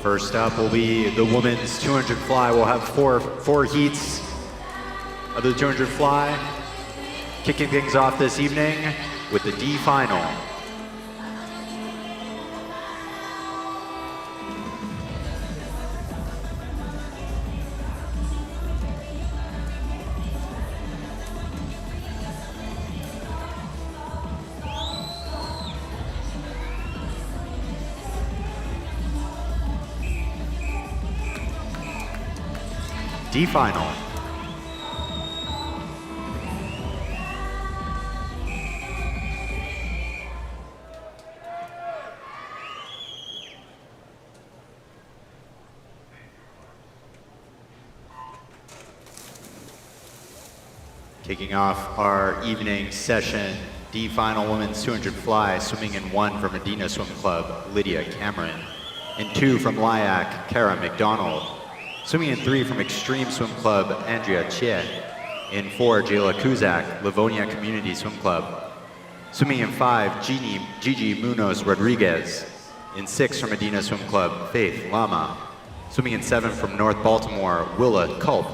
First up will be the women's 200 fly. We'll have four heats of the 200 fly. Kicking things off this evening with the D final. D final. Kicking off our evening session, D final women's 200 fly, swimming in 1 from Medina Swim Club, Lydia Cameron. In 2 from LIAC, Kara McDonald. Swimming in 3 from Extreme Swim Club, Andrea Che. In 4, Jayla Kuzak, Livonia Community Swim Club. Swimming in 5, Gigi Munoz Rodriguez. In 6 from Medina Swim Club, Faith Lama. Swimming in 7 from North Baltimore, Willa Culp.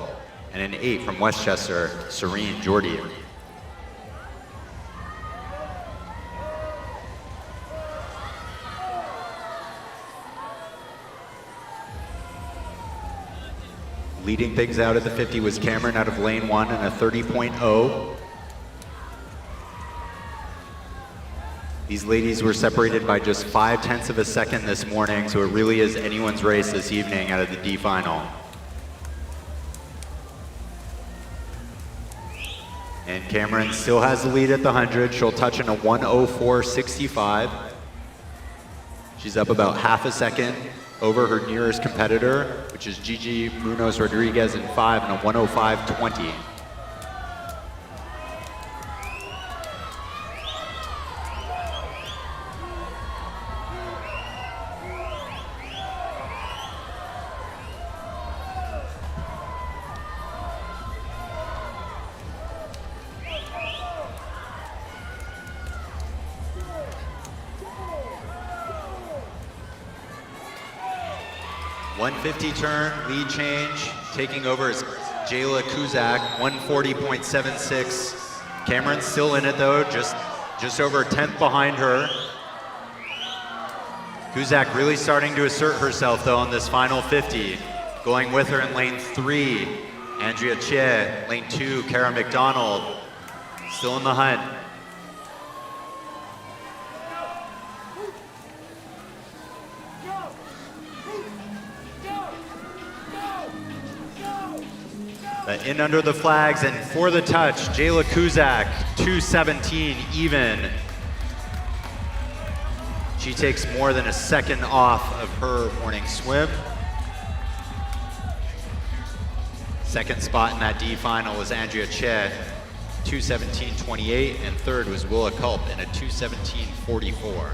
And in 8 from Westchester, Serene Jordy. Leading things out at the 50 was Cameron out of lane 1 and a 30.0. These ladies were separated by just 0.5 of a second this morning, so it really is anyone's race this evening out of the D final. And Cameron still has the lead at the 100. She'll touch in a 1:04.65. She's up about 0.5 seconds over her nearest competitor, which is Gigi Munoz Rodriguez in 5 and a 1:05.20. .50 turn, lead change, taking over is Jayla Kuzak, 140.76. Cameron's still in it though, just over a 10th behind her. Kuzak really starting to assert herself though on this final 50. Going with her in lane 3, Andrea Che, lane 2, Kara McDonald, still in the hunt. In under the flags and for the touch, Jayla Kuzak, 2:17 even. She takes more than a second off of her morning swim. Second spot in that D final was Andrea Che, 2:17.28, and third was Willa Culp in a 2:17.44.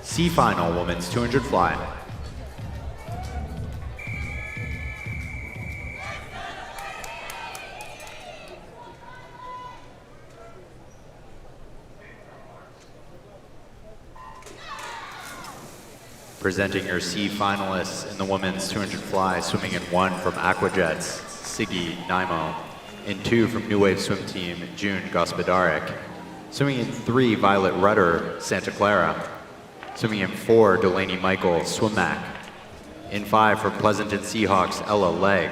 C final, women's 200 fly. Presenting your C finalists in the women's 200 fly, swimming in 1 from Aquajets, Siggy Naimo. In 2 from New Wave Swim Team, June Gospodarek. Swimming in 3, Violet Rudder, Santa Clara. Swimming in 4, Delaney Michael, Swimmac. In 5 from Pleasanton Seahawks, Ella Legg.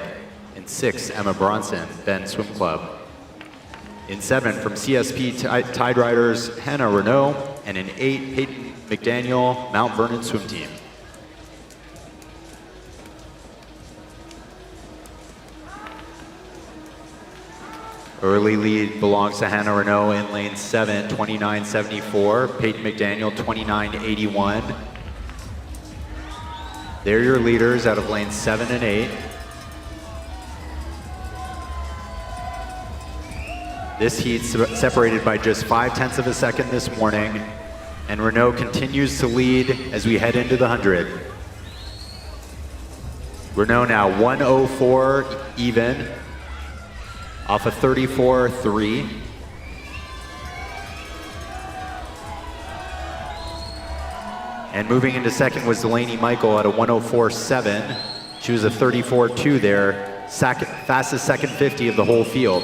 In 6, Emma Bronson, Ben Swim Club. In 7 from CSP Tide Riders, Hannah Renault. And in 8, Peyton McDaniel, Mount Vernon Swim Team. Early lead belongs to Hannah Renault in lane 7, 29.74. Peyton McDaniel, 29.81. They're your leaders out of lanes 7 and 8. This heat's separated by just 0.5 of a second this morning, and Renault continues to lead as we head into the 100. Renault now 104 even, off a 34.3. And moving into second was Delaney Michael at a 104.7. She was a 34.2 there, fastest second 50 of the whole field.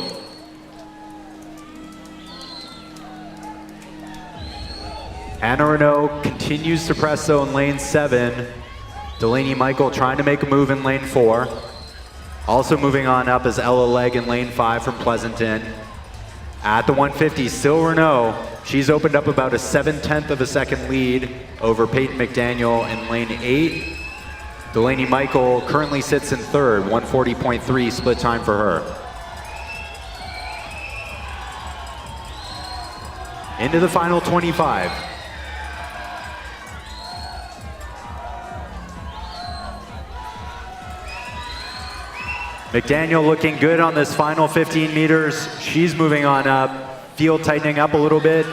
Hannah Renault continues to press though in lane 7. Delaney Michael trying to make a move in lane 4. Also moving on up is Ella Legg in lane 5 from Pleasanton. At the 150, still Renault. She's opened up about a 0.7 of a second lead over Peyton McDaniel in lane 8. Delaney Michael currently sits in 3rd, 140.3 split time for her. Into the final 25. McDaniel looking good on this final 15 meters. She's moving on up, field tightening up a little bit.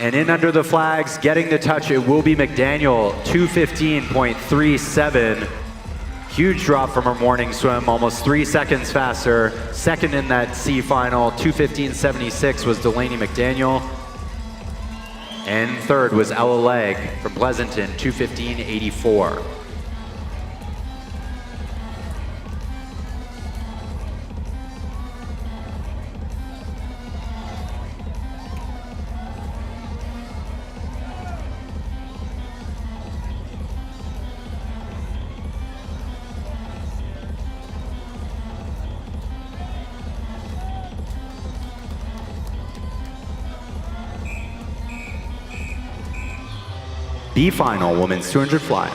And in under the flags, getting the touch, it will be McDaniel, 2:15.37. Huge drop from her morning swim, almost 3 seconds faster. Second in that C final, 2:15.76 was Delaney McDaniel. And third was Ella Legg from Pleasanton, 2:15.84. B final, women's 200 fly.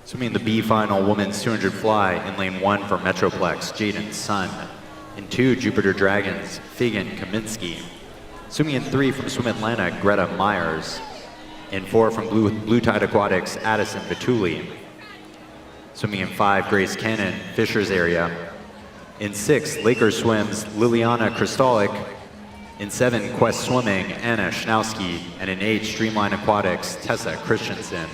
Swimming the B final, women's 200 fly in lane 1 for Metroplex, Jaden Sun. In 2, Jupiter Dragons, Fagan Kaminsky. Swimming in 3 from Swim Atlanta, Greta Myers. In 4 from Blue Tide Aquatics, Addison Vituli. Swimming in 5, Grace Cannon, Fishers area. In 6, Lakers Swims, Liliana Kristalik. In 7, Quest Swimming, Anna Schnowski. And in 8, Streamline Aquatics, Tessa Christensen.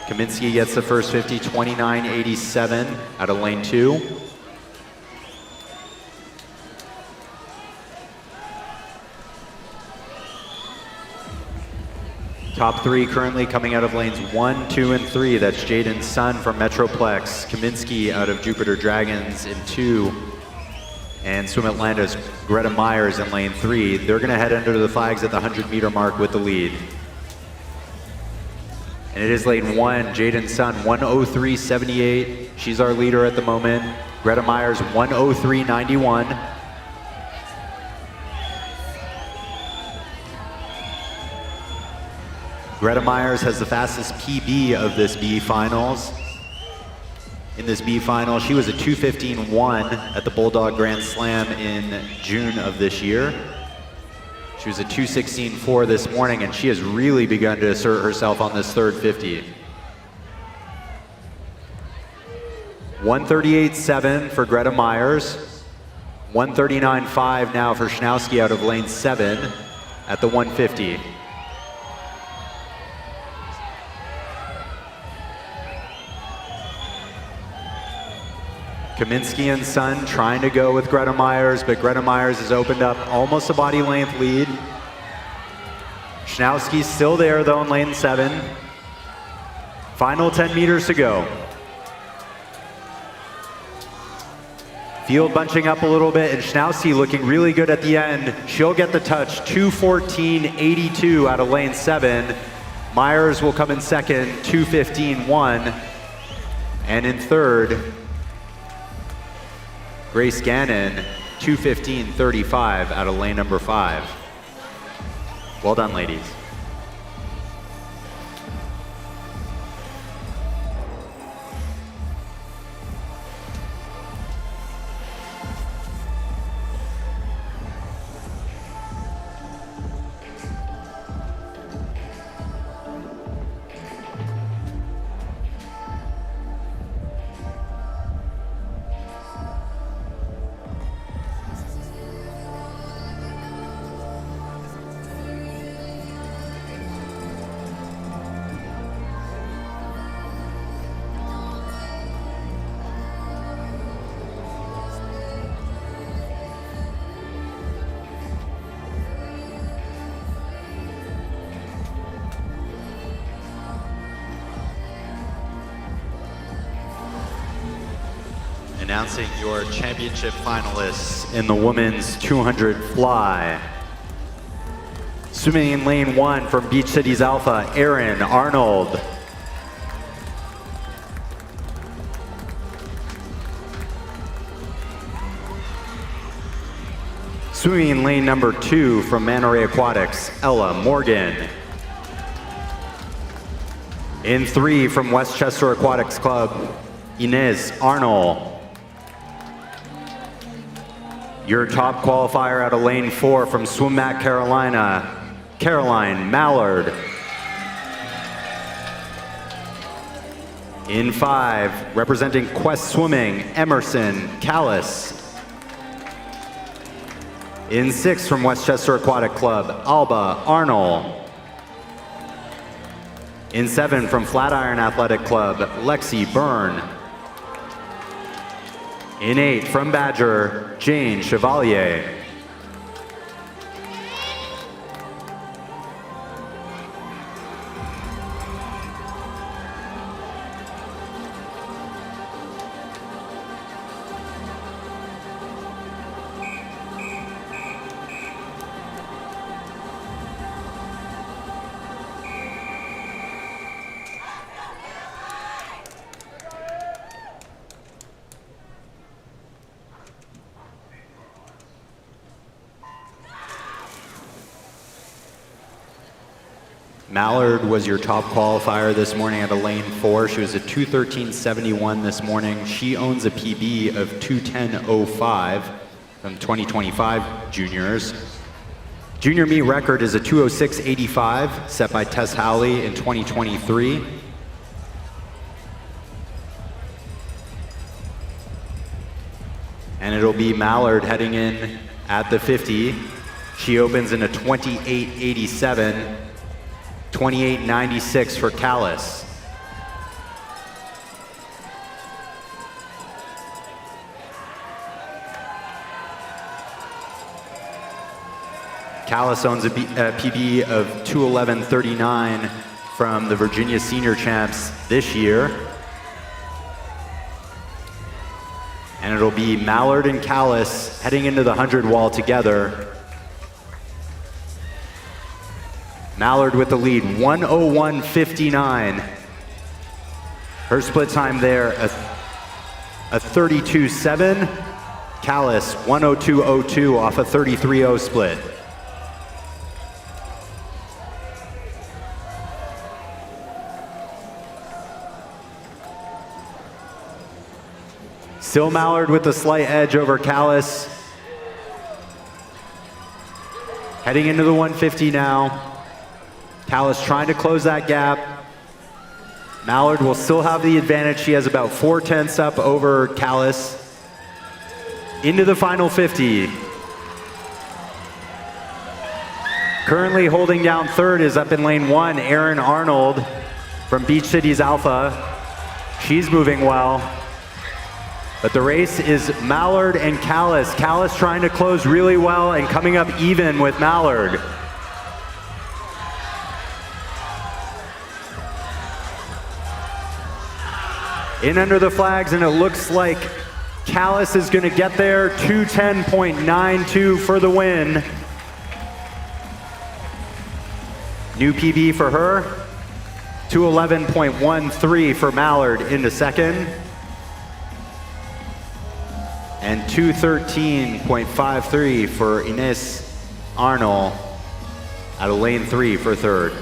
Kaminsky gets the first 50, 29.87 out of lane 2. Top 3 currently coming out of lanes 1, 2, and 3. That's Jaden Sun from Metroplex, Kaminsky out of Jupiter Dragons in 2, and Swim Atlanta's Greta Myers in lane 3. They're gonna head under the flags at the 100-meter mark with the lead. And it is lane 1, Jaden Sun, 1:03.78. She's our leader at the moment. Greta Myers, 1:03.91. Greta Myers has the fastest PB of this B finals. In this B final, she was a 2:15.1 at the Bulldog Grand Slam in June of this year. She was a 2:16.4 this morning, and she has really begun to assert herself on this third 50. 1:38.7 for Greta Myers. 1:39.5 now for Schnowski out of lane 7. at the 150. Kaminsky and Son trying to go with Greta Myers, but Greta Myers has opened up almost a body length lead. Schnowski's still there though in lane 7. Final 10 meters to go. Field bunching up a little bit, and Schnowski looking really good at the end. She'll get the touch, 2:14.82 out of lane 7. Myers will come in second, 2:15.1. And in third, Grace Gannon, 2:15.35 out of lane number 5. Well done, ladies. Announcing your championship finalists in the women's 200 fly. Swimming in lane 1 from Beach Cities Alpha, Erin Arnold. Swimming in lane number 2 from Manta Ray Aquatics, Ella Morgan. In 3 from Westchester Aquatics Club, Inez Arnold. Your top qualifier out of lane 4 from Swim Mat Carolina, Caroline Mallard. In 5, representing Quest Swimming, Emerson Callis. In 6 from Westchester Aquatic Club, Alba Arnold. In 7 from Flatiron Athletic Club, Lexi Byrne. In 8 from Badger, Jane Chevalier. Mallard was your top qualifier this morning at a lane 4. She was a 2:13.71 this morning. She owns a PB of 2:10.05 from 2025 juniors. Junior meet record is a 2:06.85 set by Tess Howley in 2023. And it'll be Mallard heading in at the 50. She opens in a 28.87. 28.96 for Callis. Callis owns a PB of 2:11.39 from the Virginia Senior Champs this year. And it'll be Mallard and Callis heading into the 100 wall together. Mallard with the lead, 1:01.59. Her split time there, a 32.7. Callis, 1:02.02 off a 33.0 split. Still Mallard with the slight edge over Callis. Heading into the 150 now. Callis trying to close that gap. Mallard will still have the advantage. She has about 4/10 up over Callis. Into the final 50. Currently holding down third is up in lane 1, Erin Arnold from Beach Cities Alpha. She's moving well. But the race is Mallard and Callis. Callis trying to close really well and coming up even with Mallard. In under the flags, and it looks like Callis is going to get there. 2:10.92 for the win. New PB for her. 2:11.13 for Mallard into second. And 2:13.53 for Ines Arnold out of lane 3 for third.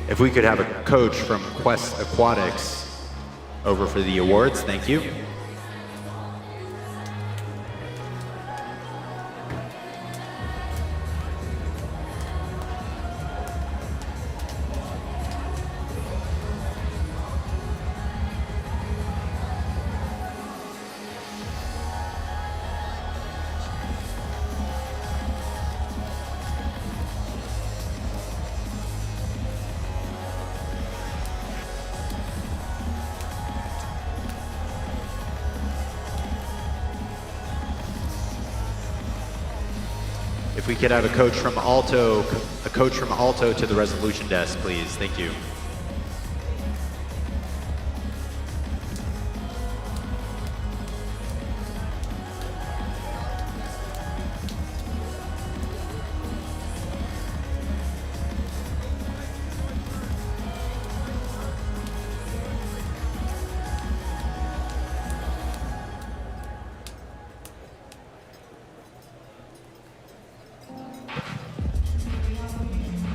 If we could have a coach from Quest Aquatics over for the awards, thank you. If we could have a coach from Alto to the resolution desk, please. Thank you.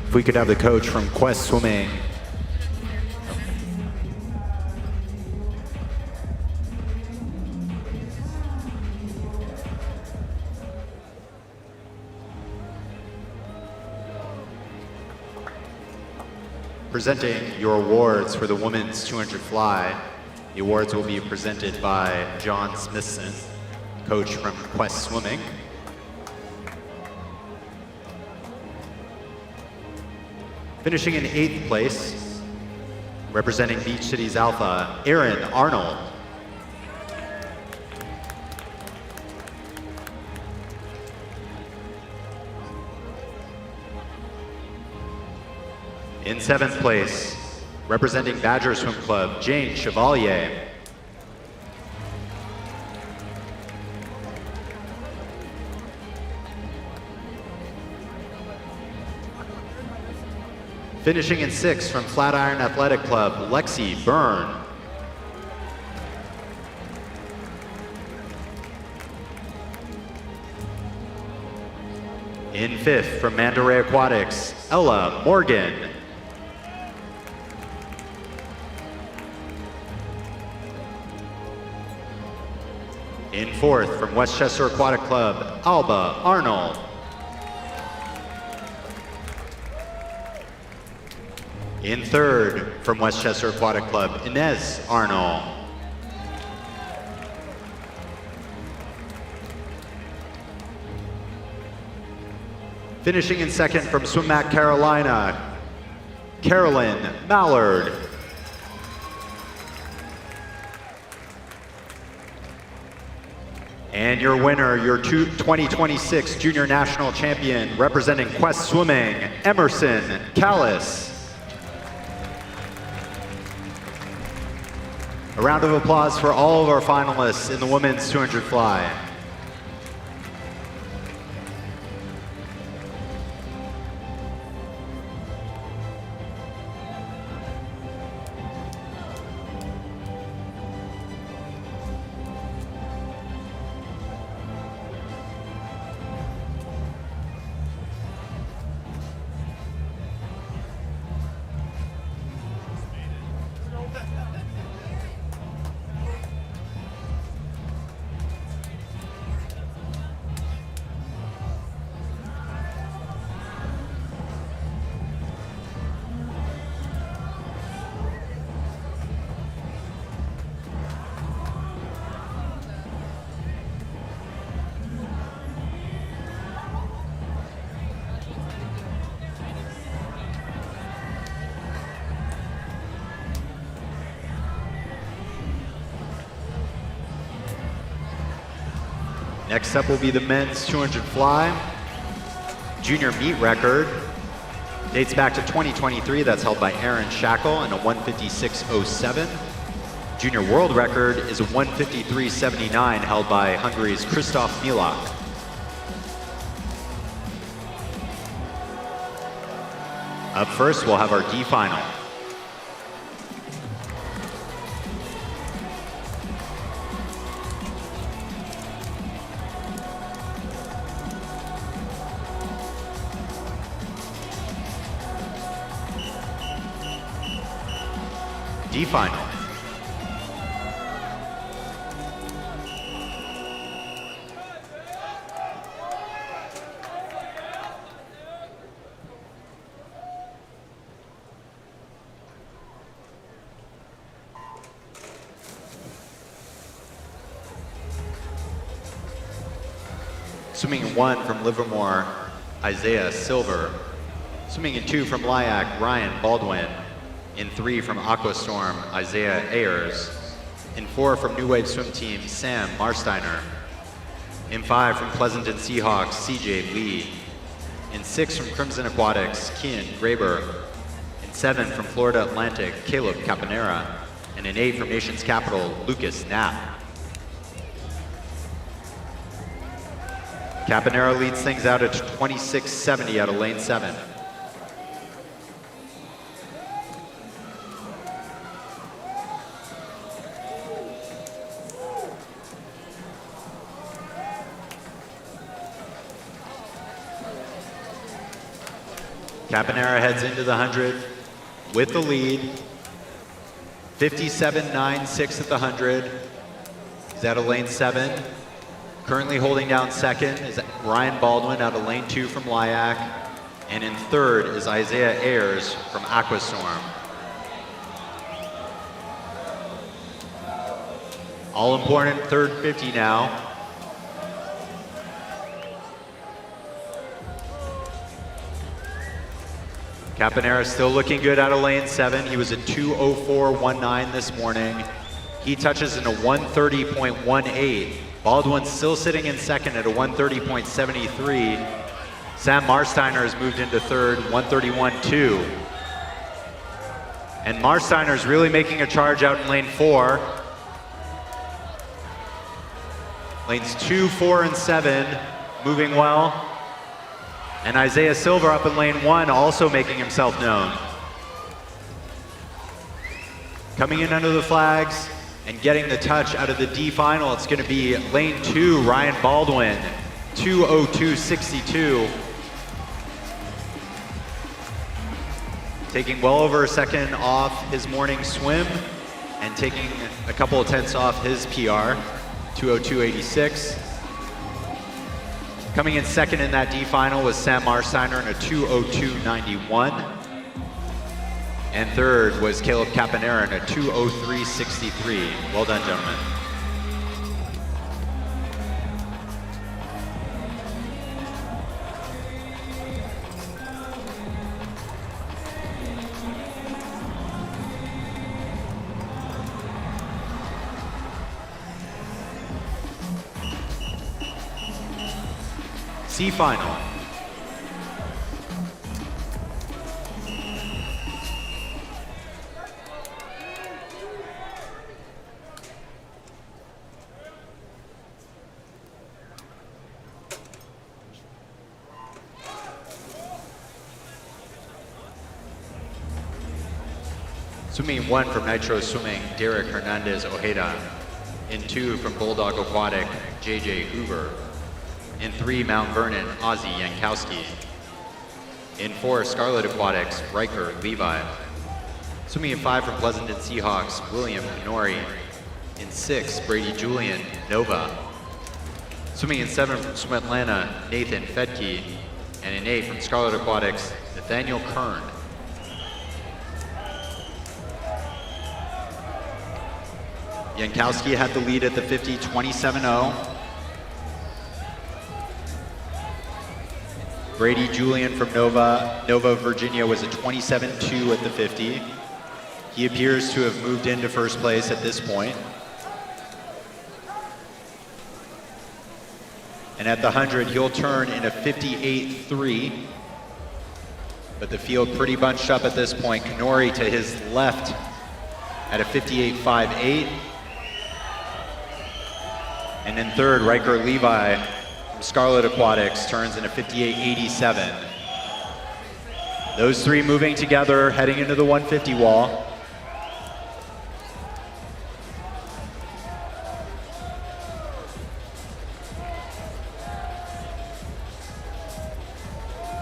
If we could have the coach from Quest Swimming. Presenting your awards for the women's 200 fly. The awards will be presented by John Smithson, coach from Quest Swimming. Finishing in 8th place, representing Beach Cities Alpha, Erin Arnold. In 7th place, representing Badger Swim Club, Jane Chevalier. Finishing in 6th from Flatiron Athletic Club, Lexi Byrne. In 5th from Manta Ray Aquatics, Ella Morgan. In 4th from Westchester Aquatic Club, Alba Arnold. In 3rd, from Westchester Aquatic Club, Inez Arnold. Finishing in 2nd from Swim Mac Carolina, Carolyn Mallard. And your winner, your 2026 Junior National Champion, representing Quest Swimming, Emerson Callis. round of applause for all of our finalists in the women's 200 fly. Next up will be the men's 200 fly. Junior meet record dates back to 2023. That's held by Aaron Shackle in a 156.07. Junior world record is a 153.79 held by Hungary's Christoph Milak. Up first, we'll have our D final. D final. Swimming in 1 from Livermore, Isaiah Silver. Swimming in 2 from Lyack, Ryan Baldwin. In 3 from Aquastorm, Isaiah Ayers. In 4 from New Wave Swim Team, Sam Marsteiner. In 5 from Pleasanton Seahawks, CJ Lee. In 6 from Crimson Aquatics, Kian Graber. In 7 from Florida Atlantic, Caleb Caponera. And in 8 from Nation's Capital, Lucas Knapp. Caponera leads things out at 26.70 out of lane 7. Caponera heads into the 100 with the lead. 57.96 at the 100. He's out of lane 7. Currently holding down second is Ryan Baldwin out of lane 2 from Lyack. And in 3rd is Isaiah Ayers from Aquastorm. All important 3rd 50 now. Caponera still looking good out of lane 7. He was a 2:04.19 this morning. He touches in a 1:30.18. Baldwin still sitting in second at a 1:30.73. Sam Marsteiner has moved into 3rd, 1:31.2. And Marsteiner's really making a charge out in lane 4. Lanes 2, 4, and 7 moving well. And Isaiah Silver up in lane 1 also making himself known. Coming in under the flags and getting the touch out of the D final, it's gonna be lane 2, Ryan Baldwin, 2:02.62. Taking well over a second off his morning swim and taking a couple of tenths off his PR, 2:02.86. Coming in second in that D final was Sam Marsteiner in a 2:02.91. And 3rd was Caleb Caponera in a 2:03.63. Well done, gentlemen. C final. Swimming in 1 from Nitro Swimming, Derek Hernandez Ojeda. In 2 from Bulldog Aquatic, JJ Hoover. In 3, Mount Vernon, Ozzy Yankowski. In 4, Scarlet Aquatics, Riker Levi. Swimming in 5 from Pleasanton Seahawks, William Canori. In 6, Brady Julian, Nova. Swimming in 7 from Swim Atlanta, Nathan Fedke. And in 8 from Scarlet Aquatics, Nathaniel Kern. Yankowski had the lead at the 50, 27-0. Brady Julian from Nova, Virginia was a 27-2 at the 50. He appears to have moved into first place at this point. And at the 100, he'll turn in a 58-3. But the field pretty bunched up at this point. Canori to his left at a 58.58. And in third, Riker Levi from Scarlet Aquatics turns in a 58.87. Those three moving together, heading into the 150 wall.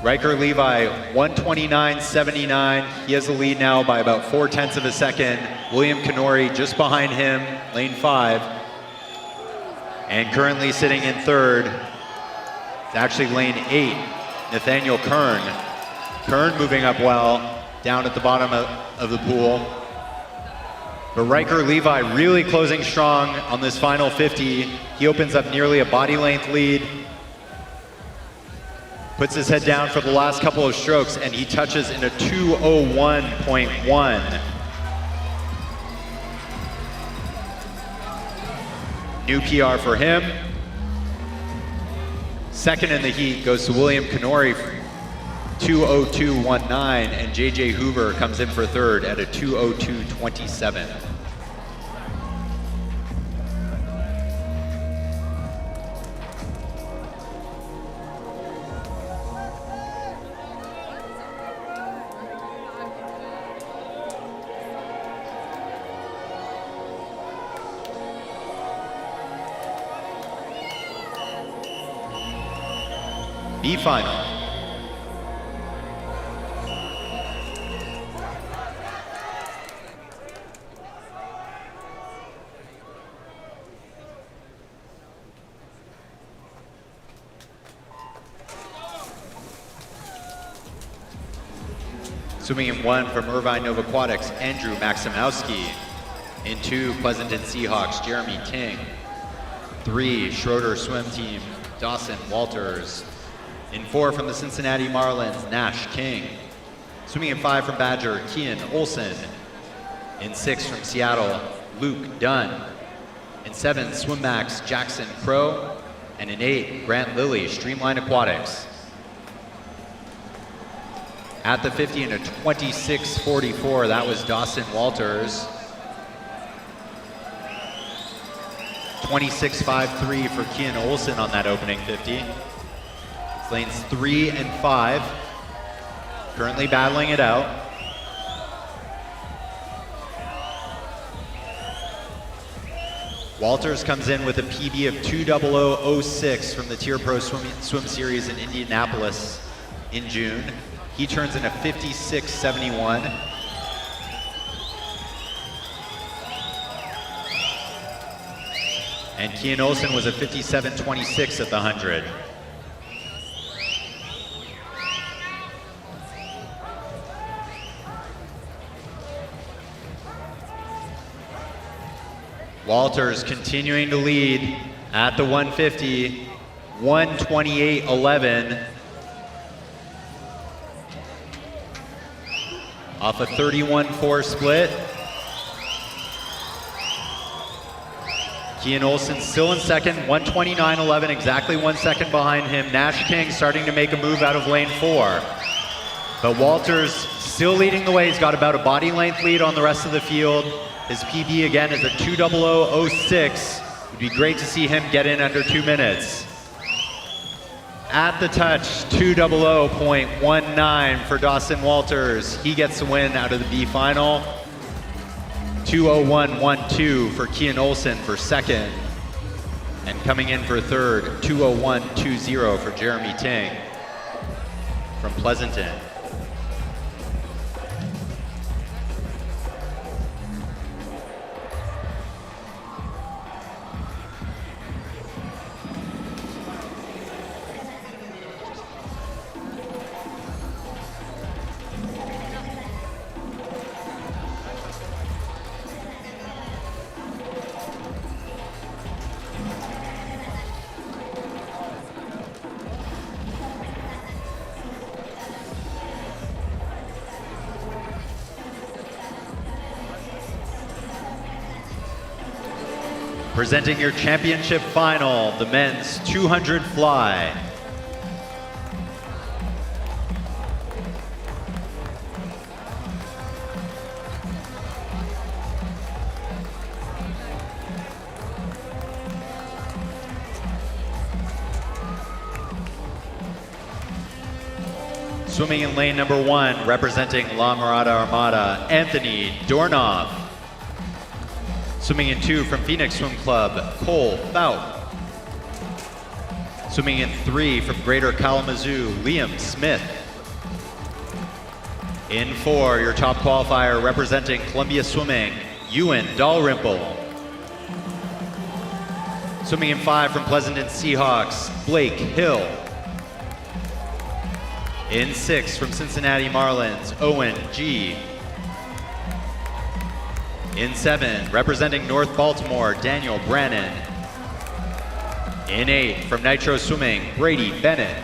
Riker Levi, 129.79. He has the lead now by about 0.4 of a second. William Canori just behind him, lane 5. And currently sitting in third, it's actually lane 8, Nathaniel Kern. Kern moving up well, down at the bottom of the pool. But Riker Levi really closing strong on this final 50. He opens up nearly a body length lead. Puts his head down for the last couple of strokes, and he touches in a 2:01.1. New PR for him. Second in the heat goes to William Canori, 2:02.19, and JJ Hoover comes in for third at a 2:02.27. B final. Swimming in 1 from Irvine Nova Aquatics, Andrew Maximowski. In 2, Pleasanton Seahawks, Jeremy Ting. 3, Schroeder Swim Team, Dawson Walters. In 4 from the Cincinnati Marlins, Nash King. Swimming in 5 from Badger, Kian Olsen. In 6 from Seattle, Luke Dunn. In 7, SwimMax, Jackson Crow. And in 8, Grant Lilly, Streamline Aquatics. At the 50 in a 26.44, that was Dawson Walters. 26.53 for Kian Olsen on that opening 50. Lanes 3 and 5, currently battling it out. Walters comes in with a PB of 2:00.06 from the Tier Pro Swim Series in Indianapolis in June. He turns in a 56.71. And Kian Olsen was a 57.26 at the 100. Walters continuing to lead at the 150, 128.11. Off a 31.4 split. Kian Olsen still in second, 129.11, exactly 1 second behind him. Nash King starting to make a move out of lane 4. But Walters still leading the way. He's got about a body length lead on the rest of the field. His PB again is a 2:00.06. It'd be great to see him get in under 2 minutes. At the touch, 2:00.19 for Dawson Walters. He gets the win out of the B final. 2:01.12 for Kian Olsen for second. And coming in for third, 2:01.20 for Jeremy Ting from Pleasanton. Presenting your championship final, the men's 200 fly. Swimming in lane number 1, representing La Mirada Armada, Anthony Dornoff. Swimming in 2 from Phoenix Swim Club, Cole Fout. Swimming in 3 from Greater Kalamazoo, Liam Smith. In 4, your top qualifier representing Columbia Swimming, Ewan Dalrymple. Swimming in 5 from Pleasanton Seahawks, Blake Hill. In 6 from Cincinnati Marlins, Owen G. In 7, representing North Baltimore, Daniel Brannon. In 8, from Nitro Swimming, Brady Bennett.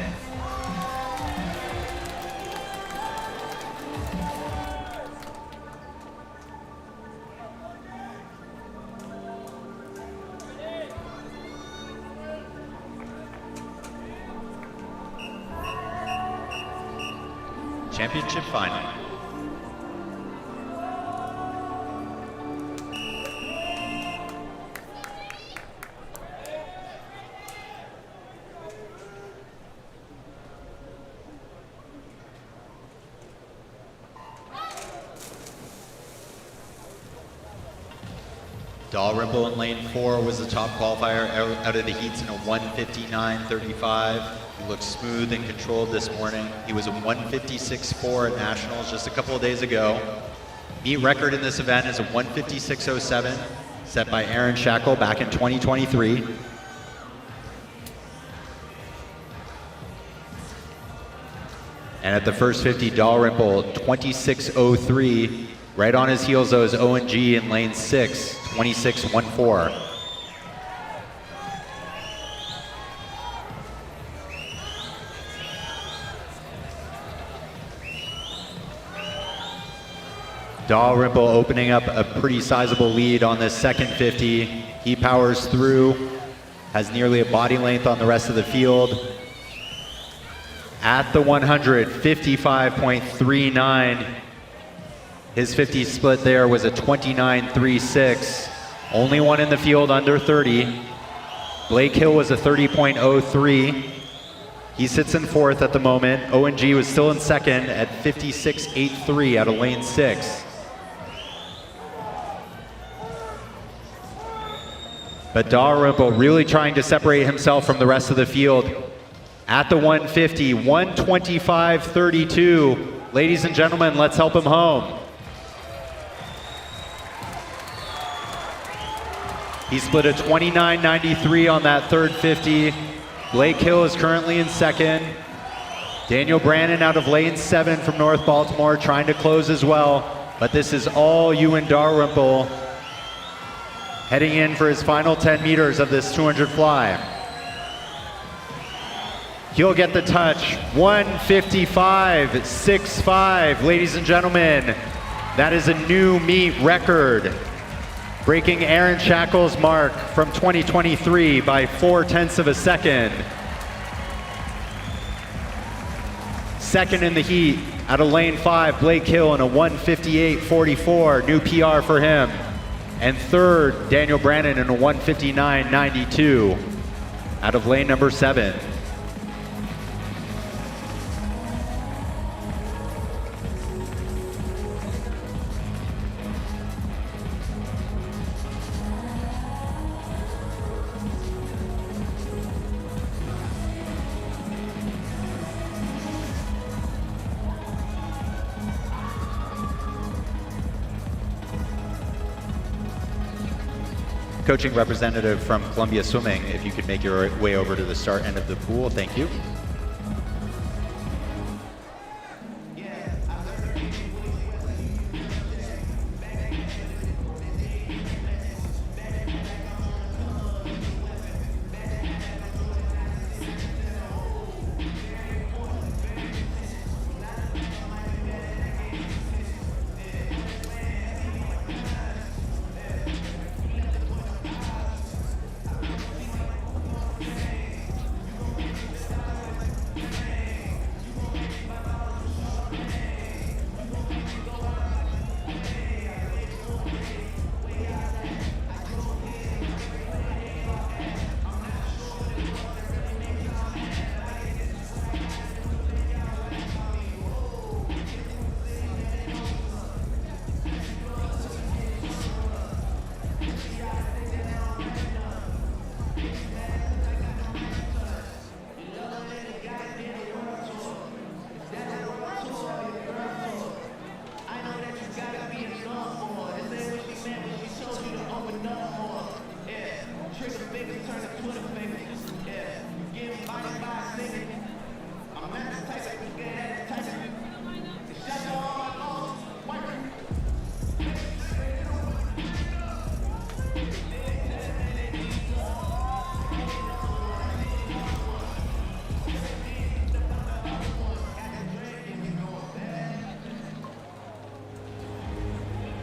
Championship final. Dalrymple in lane 4 was the top qualifier out of the heats in a 1:59.35. He looked smooth and controlled this morning. He was a 1:56.4 at Nationals just a couple of days ago. Meet record in this event is a 1:56.07, set by Aaron Shackle back in 2023. And at the first 50, Dalrymple, 26.03. Right on his heels, though, is Owen G in lane 6, 26.14. Dalrymple opening up a pretty sizable lead on this second 50. He powers through, has nearly a body length on the rest of the field. At the 100, 55.39. His 50 split there was a 29.36. Only one in the field under 30. Blake Hill was a 30.03. He sits in 4th at the moment. Owen G was still in 2nd at 56.83 out of lane 6. But Dalrymple really trying to separate himself from the rest of the field. At the 150, 125.32. Ladies and gentlemen, let's help him home. He split a 29.93 on that third 50. Blake Hill is currently in 2nd. Daniel Brannon out of lane 7 from North Baltimore trying to close as well. But this is all Ewan Dalrymple heading in for his final 10 meters of this 200 fly. He'll get the touch, 1:55.65. Ladies and gentlemen, that is a new meet record, breaking Aaron Shackle's mark from 2023 by 0.4 of a second. Second in the heat out of lane 5, Blake Hill in a 1:58.44, new PR for him. And third, Daniel Brannon in a 1:59.92 out of lane number 7. Coaching representative from Columbia Swimming, if you could make your way over to the start end of the pool, thank you.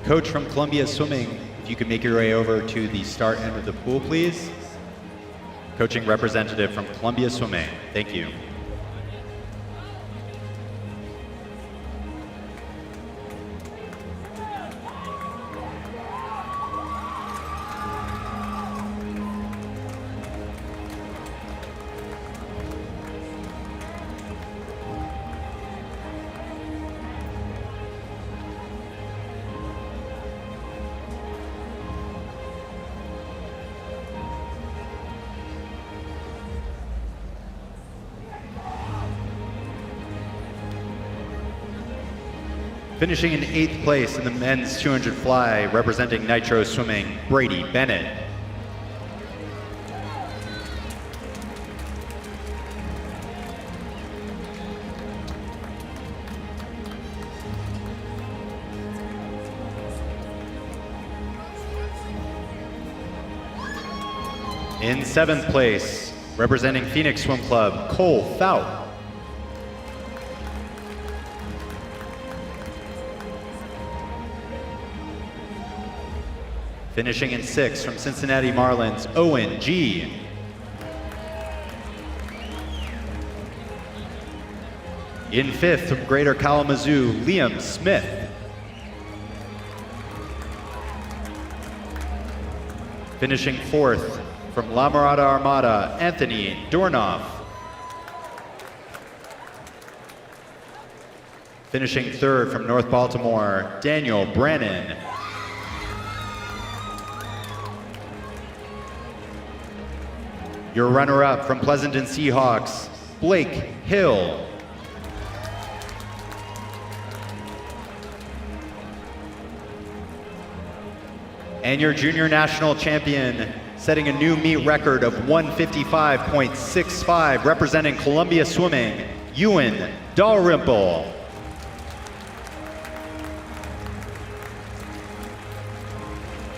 Coach from Columbia Swimming, if you could make your way over to the start end of the pool, please. Coaching representative from Columbia Swimming, thank you. Finishing in 8th place in the men's 200 fly, representing Nitro Swimming, Brady Bennett. In 7th place, representing Phoenix Swim Club, Cole Fout. Finishing in 6th from Cincinnati Marlins, Owen G. In 5th from Greater Kalamazoo, Liam Smith. Finishing 4th from La Mirada Armada, Anthony Dornoff. Finishing 3rd from North Baltimore, Daniel Brannon. Your runner-up from Pleasanton Seahawks, Blake Hill. And your junior national champion, setting a new meet record of 155.65, representing Columbia Swimming, Ewan Dalrymple.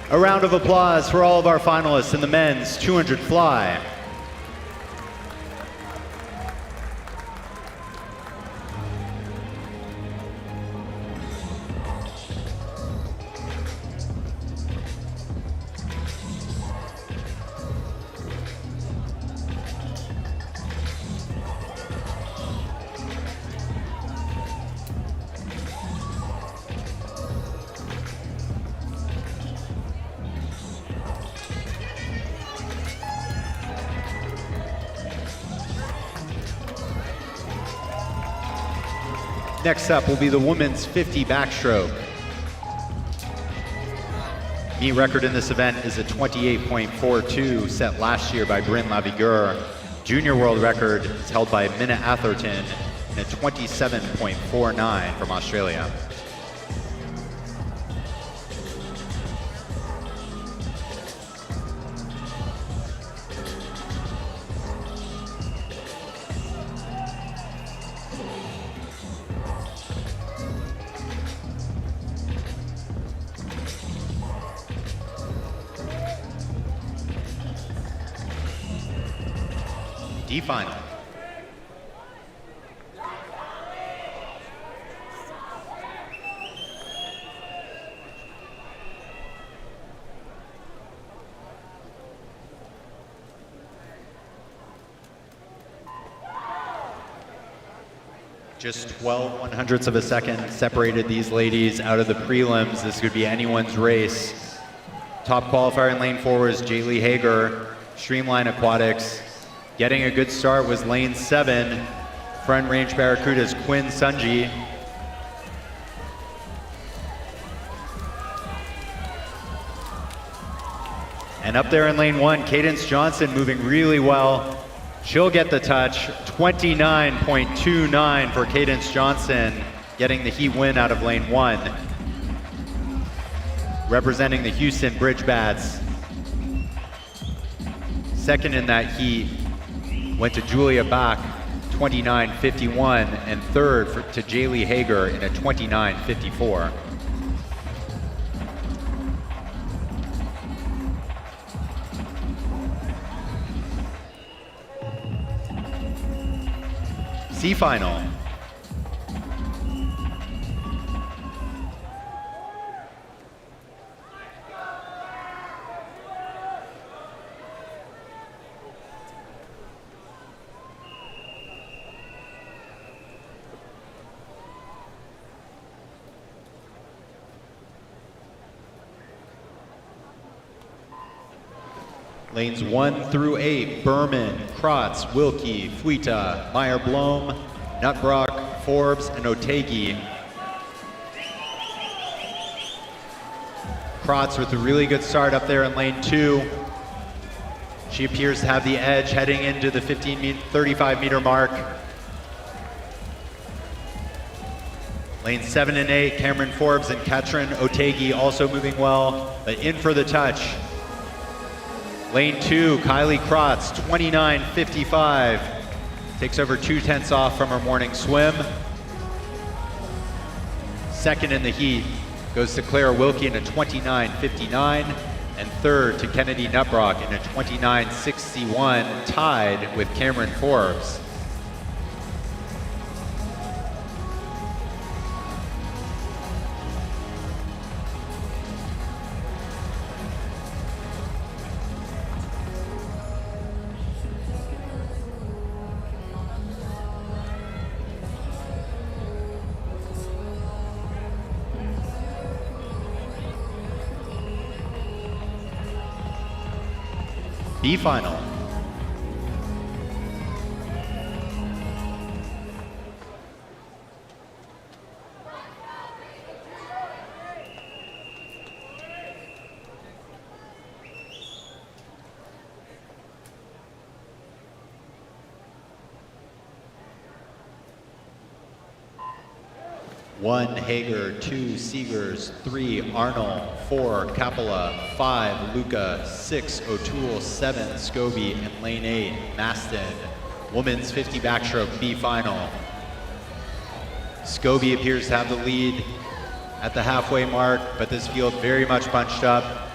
A round of applause for all of our finalists in the men's 200 fly. Next up will be the women's 50 backstroke. Meet record in this event is a 28.42 set last year by Bryn Lavigueur. Junior world record is held by Minna Atherton and a 27.49 from Australia. D final. Just 12 100ths of a second separated these ladies out of the prelims. This could be anyone's race. Top qualifier in lane 4 was Jaylee Hager, Streamline Aquatics. Getting a good start was lane 7, Front Range Barracuda's Quinn Sunji. And up there in lane 1, Cadence Johnson moving really well. She'll get the touch, 29.29 for Cadence Johnson, getting the heat win out of lane 1. Representing the Houston Bridge Bats. Second in that heat went to Julia Bach, 29.51, and third to Jaylee Hager in a 29.54. C final. Lanes 1 through 8, Berman, Kratz, Wilkie, Fuita, Meyer-Blom, Nutbrock, Forbes, and Otegi. Kratz with a really good start up there in lane 2. She appears to have the edge heading into the 35 meter mark. Lane 7 and 8, Cameron Forbes and Katrin Otegi also moving well, but in for the touch. Lane 2, Kylie Kratz, 29.55. Takes over 2/10 off from her morning swim. Second in the heat goes to Claire Wilkie in a 29.59. And third to Kennedy Nutbrock in a 29.61, tied with Cameron Forbes. B final. One, Hager, 2, Seegers, 3, Arnold, 4, Capella, 5, Luca, 6, O'Toole, 7, Scobie, and lane 8, Maston. Women's 50 backstroke B final. Scobie appears to have the lead at the halfway mark, but this field very much bunched up.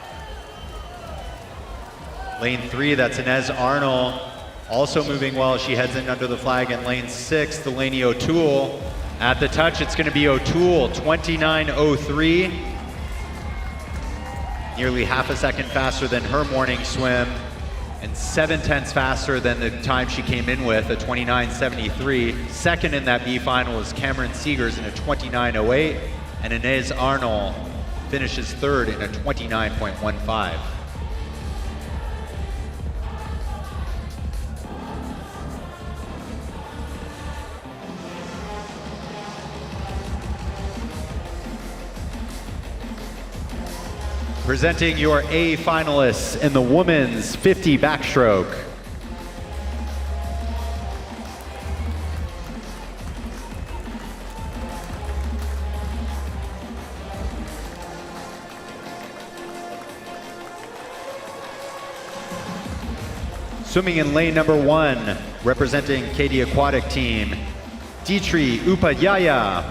Lane 3, that's Inez Arnold, also moving well. She heads in under the flag in lane 6, Delaney O'Toole. At the touch, it's going to be O'Toole, 29.03. Nearly half a second faster than her morning swim, and 7/10 faster than the time she came in with, a 29.73. Second in that B final is Cameron Seegers in a 29.08, and Inez Arnold finishes third in a 29.15. Presenting your A finalists in the women's 50 backstroke. Swimming in lane number 1, representing Katie Aquatic Team, Dietri Upadhyaya.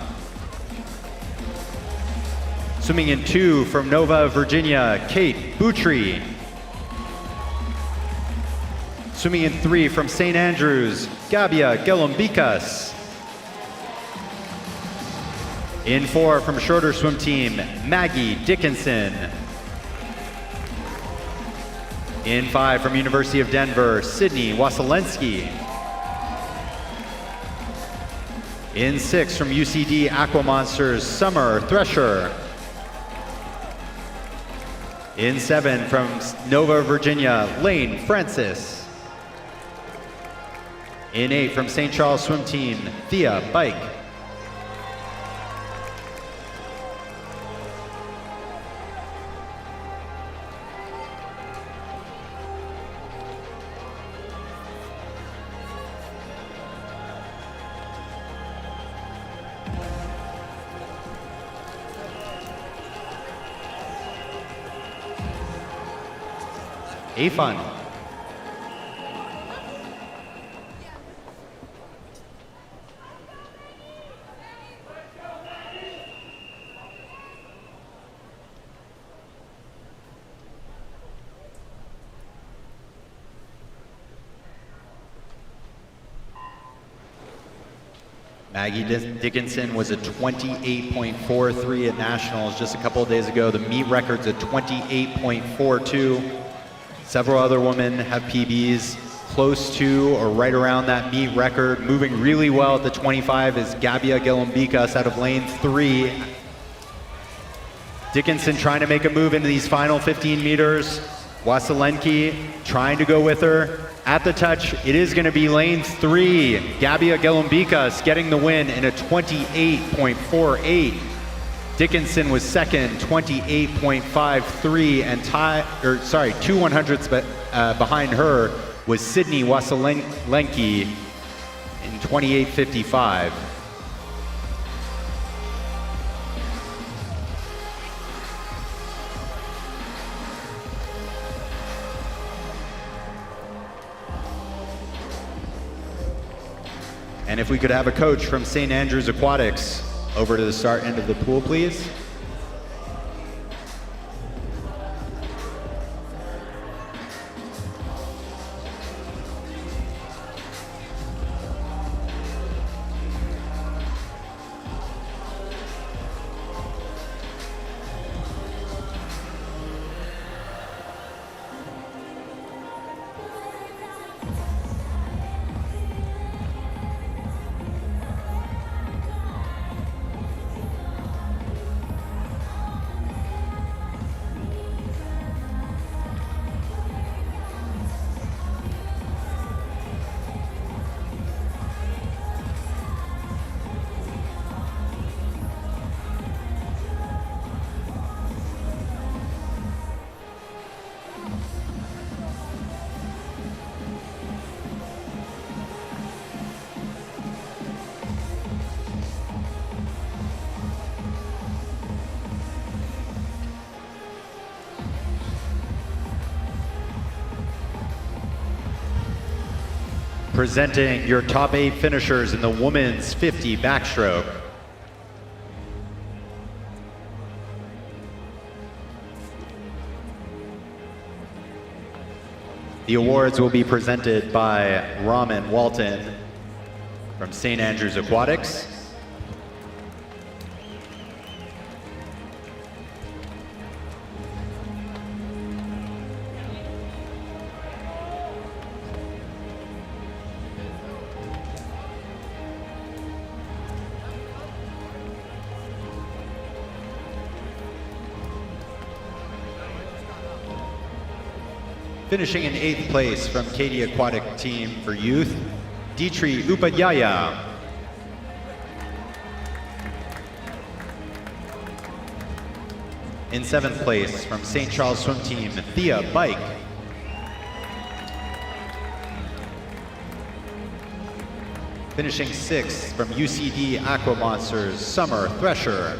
Swimming in 2 from Nova, Virginia, Kate Boutry. Swimming in 3 from St. Andrews, Gabia Gelombikas. In 4 from shorter swim team, Maggie Dickinson. In 5 from University of Denver, Sydney Wasilensky. In 6 from UCD Aqua Monsters, Summer Thresher. In 7 from Nova Virginia, Lane Francis. In 8 from St. Charles Swim Team, Thea Bike. Irvine. Maggie Dickinson was a 28.43 at Nationals just a couple of days ago. The meet record's a 28.42. Several other women have PBs close to or right around that meet record. Moving really well at the 25 is Gabia Gelombikas out of lane 3. Dickinson trying to make a move into these final 15 meters. Wasilenki trying to go with her. At the touch, it is going to be lane 3. Gabia Gelombikas getting the win in a 28.48. Dickinson was second, 28.53, and 2/100ths behind her was Sydney Wasilenki in 28.55. And if we could have a coach from St. Andrews Aquatics over to the start end of the pool, please. Presenting your top 8 finishers in the women's 50 backstroke. The awards will be presented by Raman Walton from St. Andrews Aquatics. Finishing in 8th place from Katie Aquatic Team for Youth, Dietri Upadhyaya. In 7th place from St. Charles Swim Team, Thea Bike. Finishing 6th from UCD Aqua Monsters, Summer Thresher.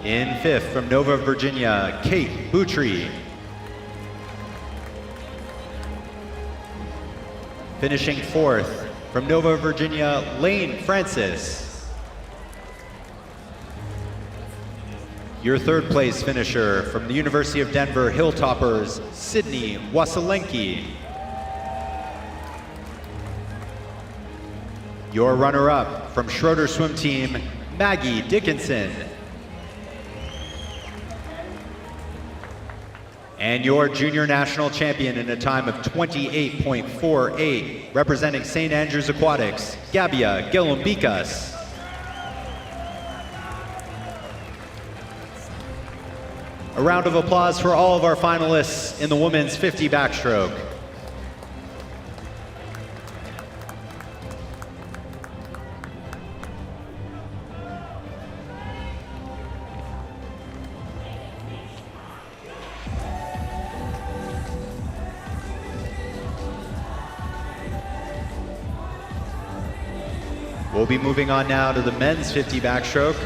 In 5th from Nova Virginia, Kate Boutry. Finishing 4th from Nova Virginia, Lane Francis. Your third place finisher from the University of Denver Hilltoppers, Sydney Wasilenki. Your runner-up from Schroeder Swim Team, Maggie Dickinson. And your junior national champion in a time of 28.48, representing St. Andrews Aquatics, Gabia Gilumbikas. A round of applause for all of our finalists in the women's 50 backstroke. We'll be moving on now to the men's 50 backstroke.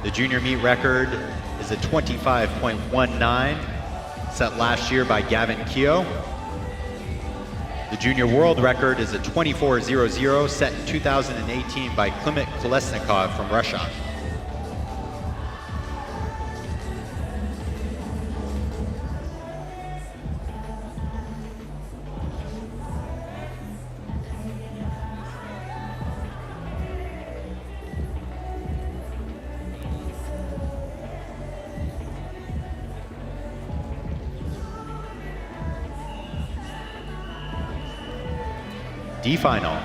The junior meet record is a 25.19, set last year by Gavin Keogh. The junior world record is a 24.00, set in 2018 by Klimet Kolesnikov from Russia. D final.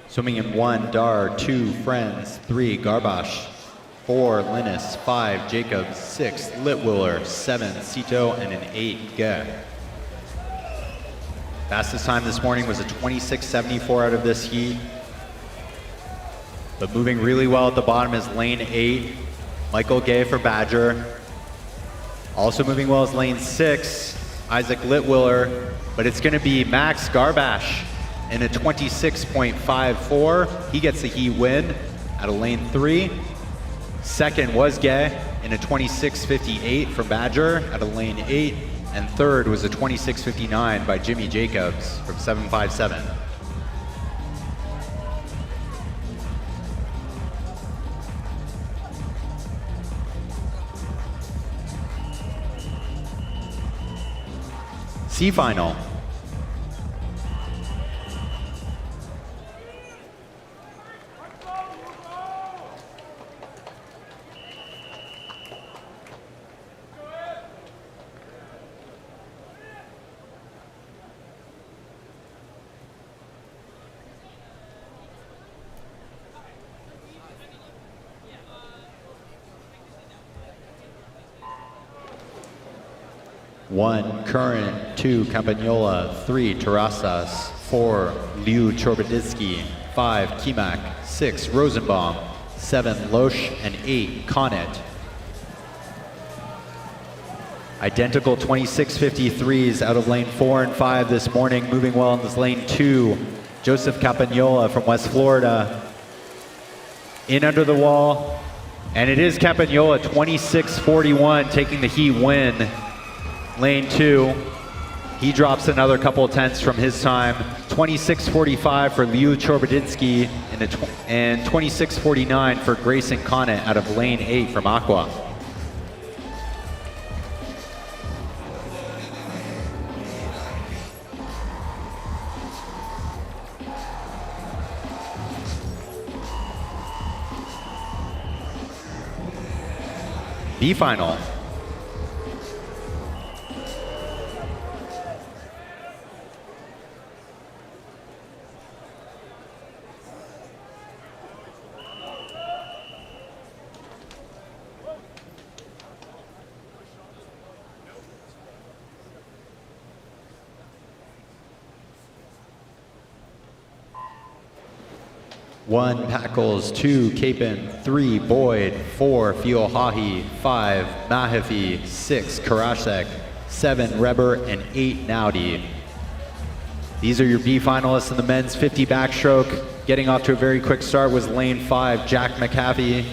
Swimming in 1, Dar, 2, Friends, 3, Garbash, 4, Linus, 5, Jacobs, 6, Litwiller, 7, Sito, and an 8, Ge. Fastest time this morning was a 26.74 out of this heat. But moving really well at the bottom is lane 8, Michael Ge for Badger. Also moving well is lane 6, Isaac Litwiller, but it's gonna be Max Garbash in a 26.54. He gets the heat win out of lane 3. Second was Ge in a 26.58 from Badger out of lane 8. And third was a 26.59 by Jimmy Jacobs from 757. C final. One, Current, 2, Campagnola, 3, Terrasas, 4, Liu Chorbaditsky, 5, Kimak, 6, Rosenbaum, 7, Loesch, and 8, Connet. Identical 26.53s out of lane 4 and 5 this morning. Moving well in this lane 2, Joseph Campagnola from West Florida. In under the wall, and it is Campagnola, 26.41, taking the heat win. Lane 2, he drops another couple of tenths from his time. 26.45 for Liu Chorbaditsky and 26.49 for Grayson Connet out of lane 8 from Aqua. B final. One, Packles, 2, Capon, 3, Boyd, 4, Fiohahi, 5, Mahaffey, 6, Karasek, 7, Reber, and 8, Naudi. These are your B finalists in the men's 50 backstroke. Getting off to a very quick start was lane 5, Jack McAfee.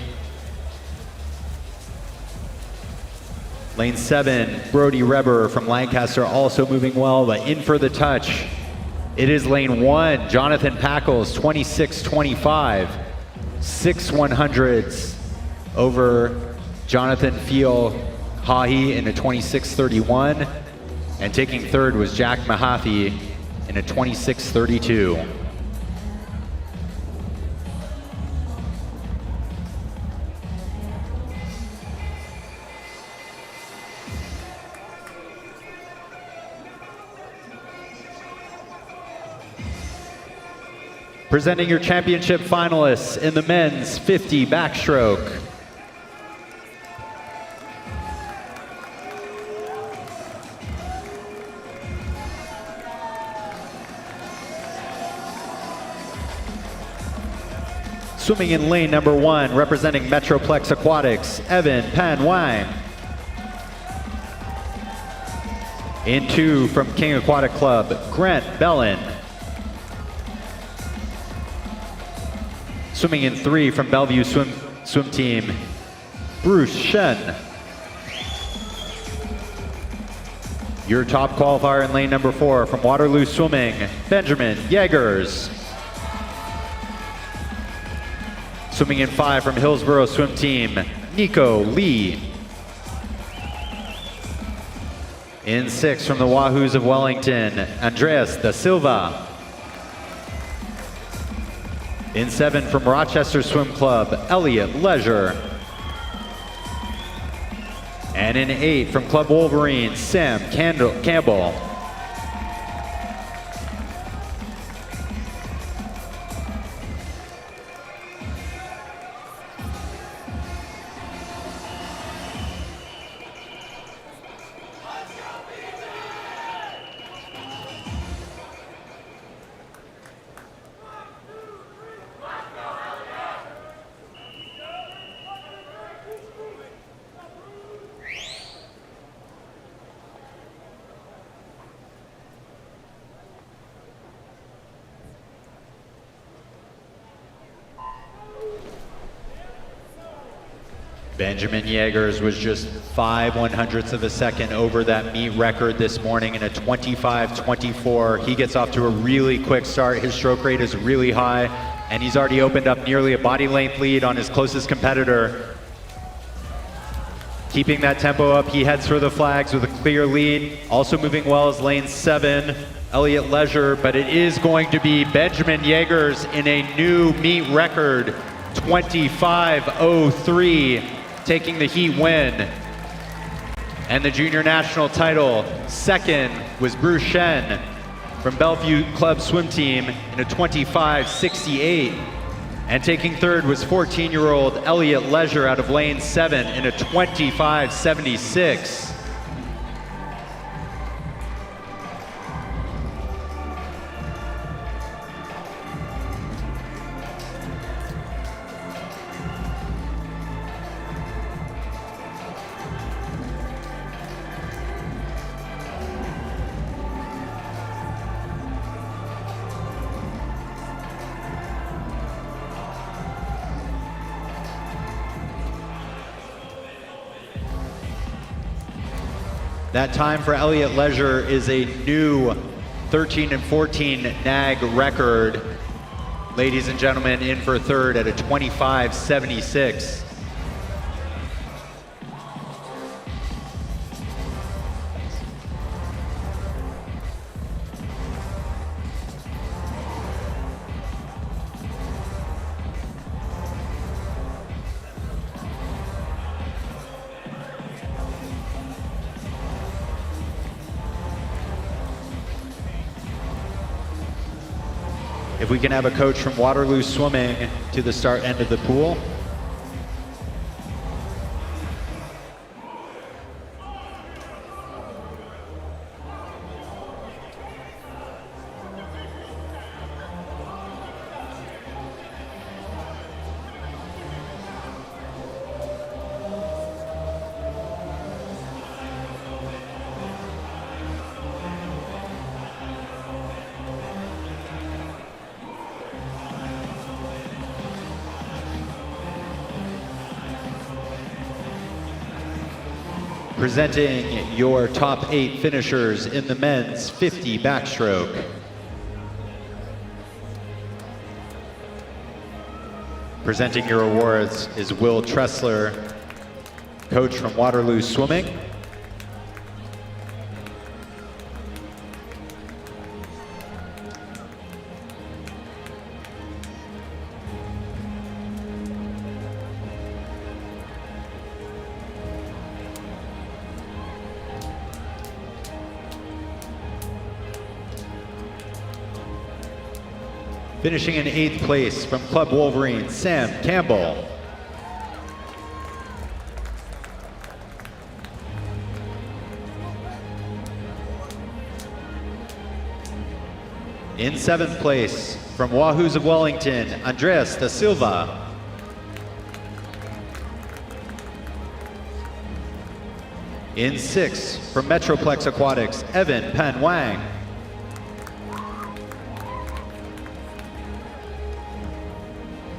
Lane 7, Brody Reber from Lancaster, also moving well, but in for the touch. It is lane 1, Jonathan Packles, 26-25. 6 100s over Jonathan Feel-Hahi in a 26-31. And taking third was Jack Mahaffey in a 26-32. Presenting your championship finalists in the men's 50 backstroke. Swimming in lane number 1, representing Metroplex Aquatics, Evan Pan Wang. In 2 from King Aquatic Club, Grant Bellin. Swimming in 3 from Bellevue Swim Team, Bruce Shen. Your top qualifier in lane number 4 from Waterloo Swimming, Benjamin Yeagers. Swimming in 5 from Hillsborough Swim Team, Nico Lee. In 6 from the Wahoos of Wellington, Andreas da Silva. In 7 from Rochester Swim Club, Elliot Leisure. And in 8 from Club Wolverine, Sam Campbell. Benjamin Yeagers was just 5 100ths of a second over that meet record this morning in a 25-24. He gets off to a really quick start. His stroke rate is really high, and he's already opened up nearly a body length lead on his closest competitor. Keeping that tempo up, he heads for the flags with a clear lead. Also moving well is lane 7, Elliot Leisure, but it is going to be Benjamin Yeagers in a new meet record, 25:03. Taking the heat win. And the junior national title. Second was Bruce Shen from Bellevue Club Swim Team in a 25:68. And taking third was 14-year-old Elliot Leisure out of lane 7 in a 25:76. That time for Elliot Leisure is a new 13 and 14 NAG record. Ladies and gentlemen, in for third at a 25:76. If we can have a coach from Waterloo Swimming to the start end of the pool. Presenting your top 8 finishers in the men's 50 backstroke. Presenting your awards is Will Tressler, coach from Waterloo Swimming. Finishing in 8th place from Club Wolverine, Sam Campbell. In 7th place from Wahoos of Wellington, Andreas da Silva. In 6th from Metroplex Aquatics, Evan Pan Wang.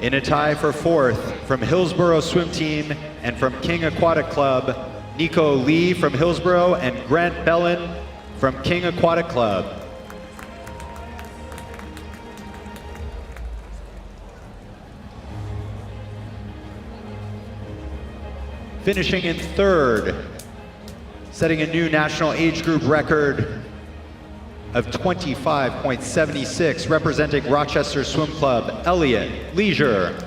In a tie for 4th from Hillsborough Swim Team and from King Aquatic Club, Nico Lee from Hillsborough and Grant Bellin from King Aquatic Club. Finishing in 3rd, setting a new national age group record of 25.76, representing Rochester Swim Club, Elliot Leisure.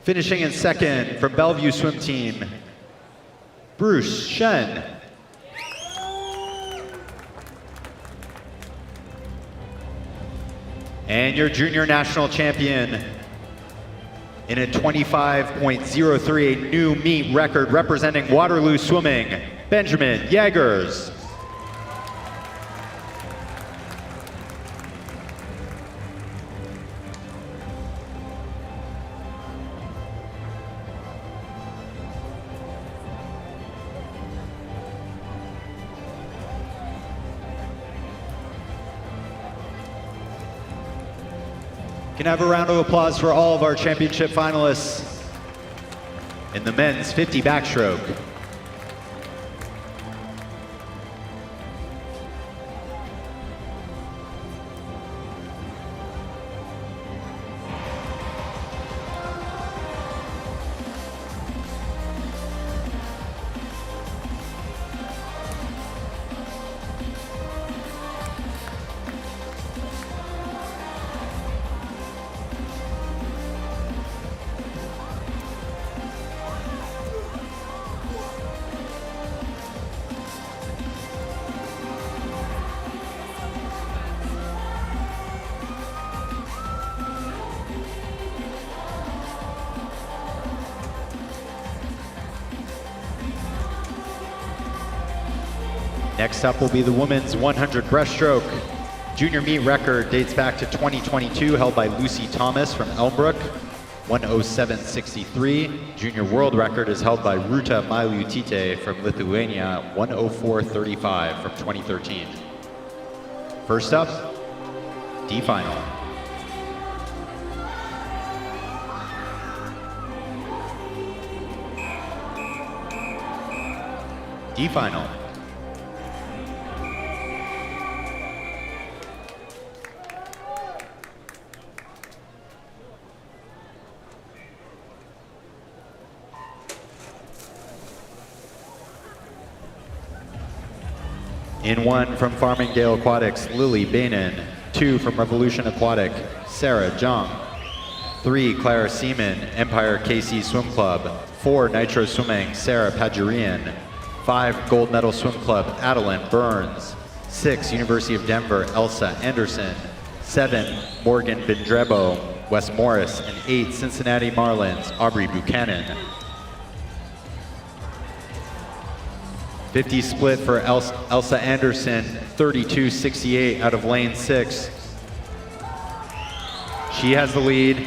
Finishing in 2nd from Bellevue Swim Team, Bruce Shen. And your junior national champion, in a 25.03 new meet record representing Waterloo Swimming, Benjamin Yeagers. Can I have a round of applause for all of our championship finalists in the men's 50 backstroke. Next up will be the women's 100 breaststroke. Junior meet record dates back to 2022, held by Lucy Thomas from Elmbrook, 107.63. Junior world record is held by Ruta Mailutytė from Lithuania, 104.35 from 2013. First up, D final. D final. In 1 from Farmingdale Aquatics, Lily Bainan. 2 from Revolution Aquatic, Sarah Jung. 3, Clara Seaman, Empire KC Swim Club. 4, Nitro Swimming, Sarah Padjurian. 5, Gold Medal Swim Club, Adeline Burns. 6, University of Denver, Elsa Anderson. 7, Morgan Bindrebo, Wes Morris. And 8, Cincinnati Marlins, Aubrey Buchanan. 50 split for Elsa Anderson, 32.68 out of lane 6. She has the lead.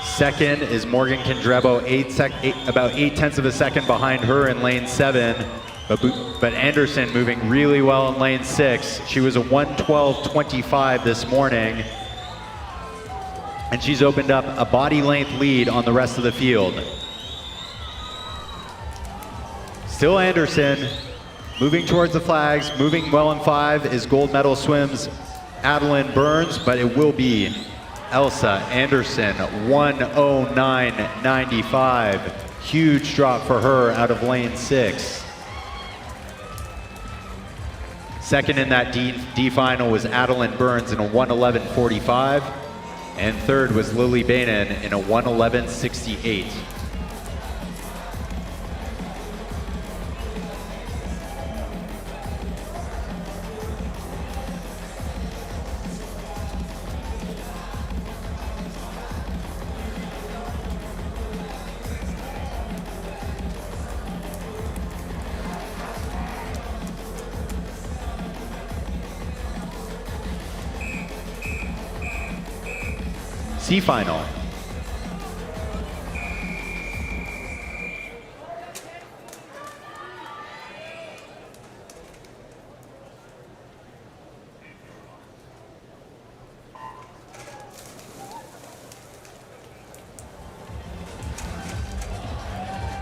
Second is Morgan Kendrebo, about 8/10 of a second behind her in lane 7. But Anderson moving really well in lane 6. She was a 1:12.25 this morning. and she's opened up a body length lead on the rest of the field. Still Anderson, moving towards the flags, moving well in 5 is gold medal swims Adeline Burns, but it will be Elsa Anderson, 109.95. Huge drop for her out of lane 6. Second in that D final was Adeline Burns in a 111.45. And third was Lily Bainan in a 111.68. C final.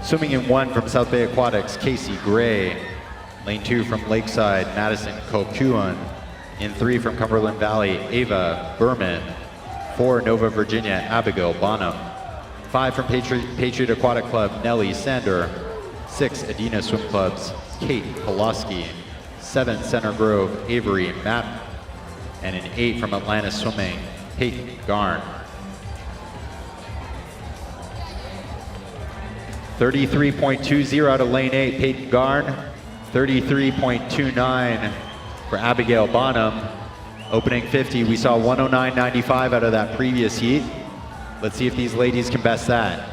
Swimming in 1 from South Bay Aquatics, Casey Gray. Lane 2 from Lakeside, Madison Kokuan. In 3 from Cumberland Valley, Ava Berman. 4, Nova Virginia, Abigail Bonham. 5 from Patriot Aquatic Club, Nellie Sander. 6, Adina Swim Club's Kate Pulaski. 7, Center Grove, Avery Mapp. And an 8 from Atlanta Swimming, Peyton Garn. 33.20 out of lane 8, Peyton Garn. 33.29 for Abigail Bonham. Opening 50, we saw 109.95 out of that previous heat. Let's see if these ladies can best that.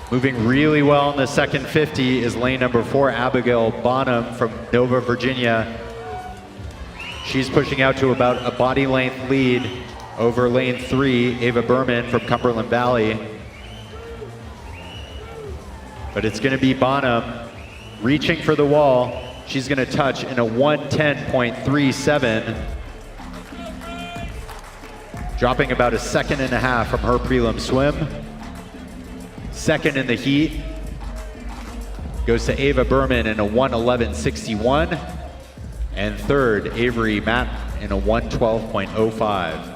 Moving really well in the second 50 is lane number 4, Abigail Bonham from Nova Virginia. She's pushing out to about a body length lead over lane 3, Ava Berman from Cumberland Valley. But it's gonna be Bonham reaching for the wall. She's gonna touch in a 110.37. Dropping about a 1.5 seconds from her prelim swim. Second in the heat goes to Ava Berman in a 111.61. And third, Avery Mapp in a 112.05.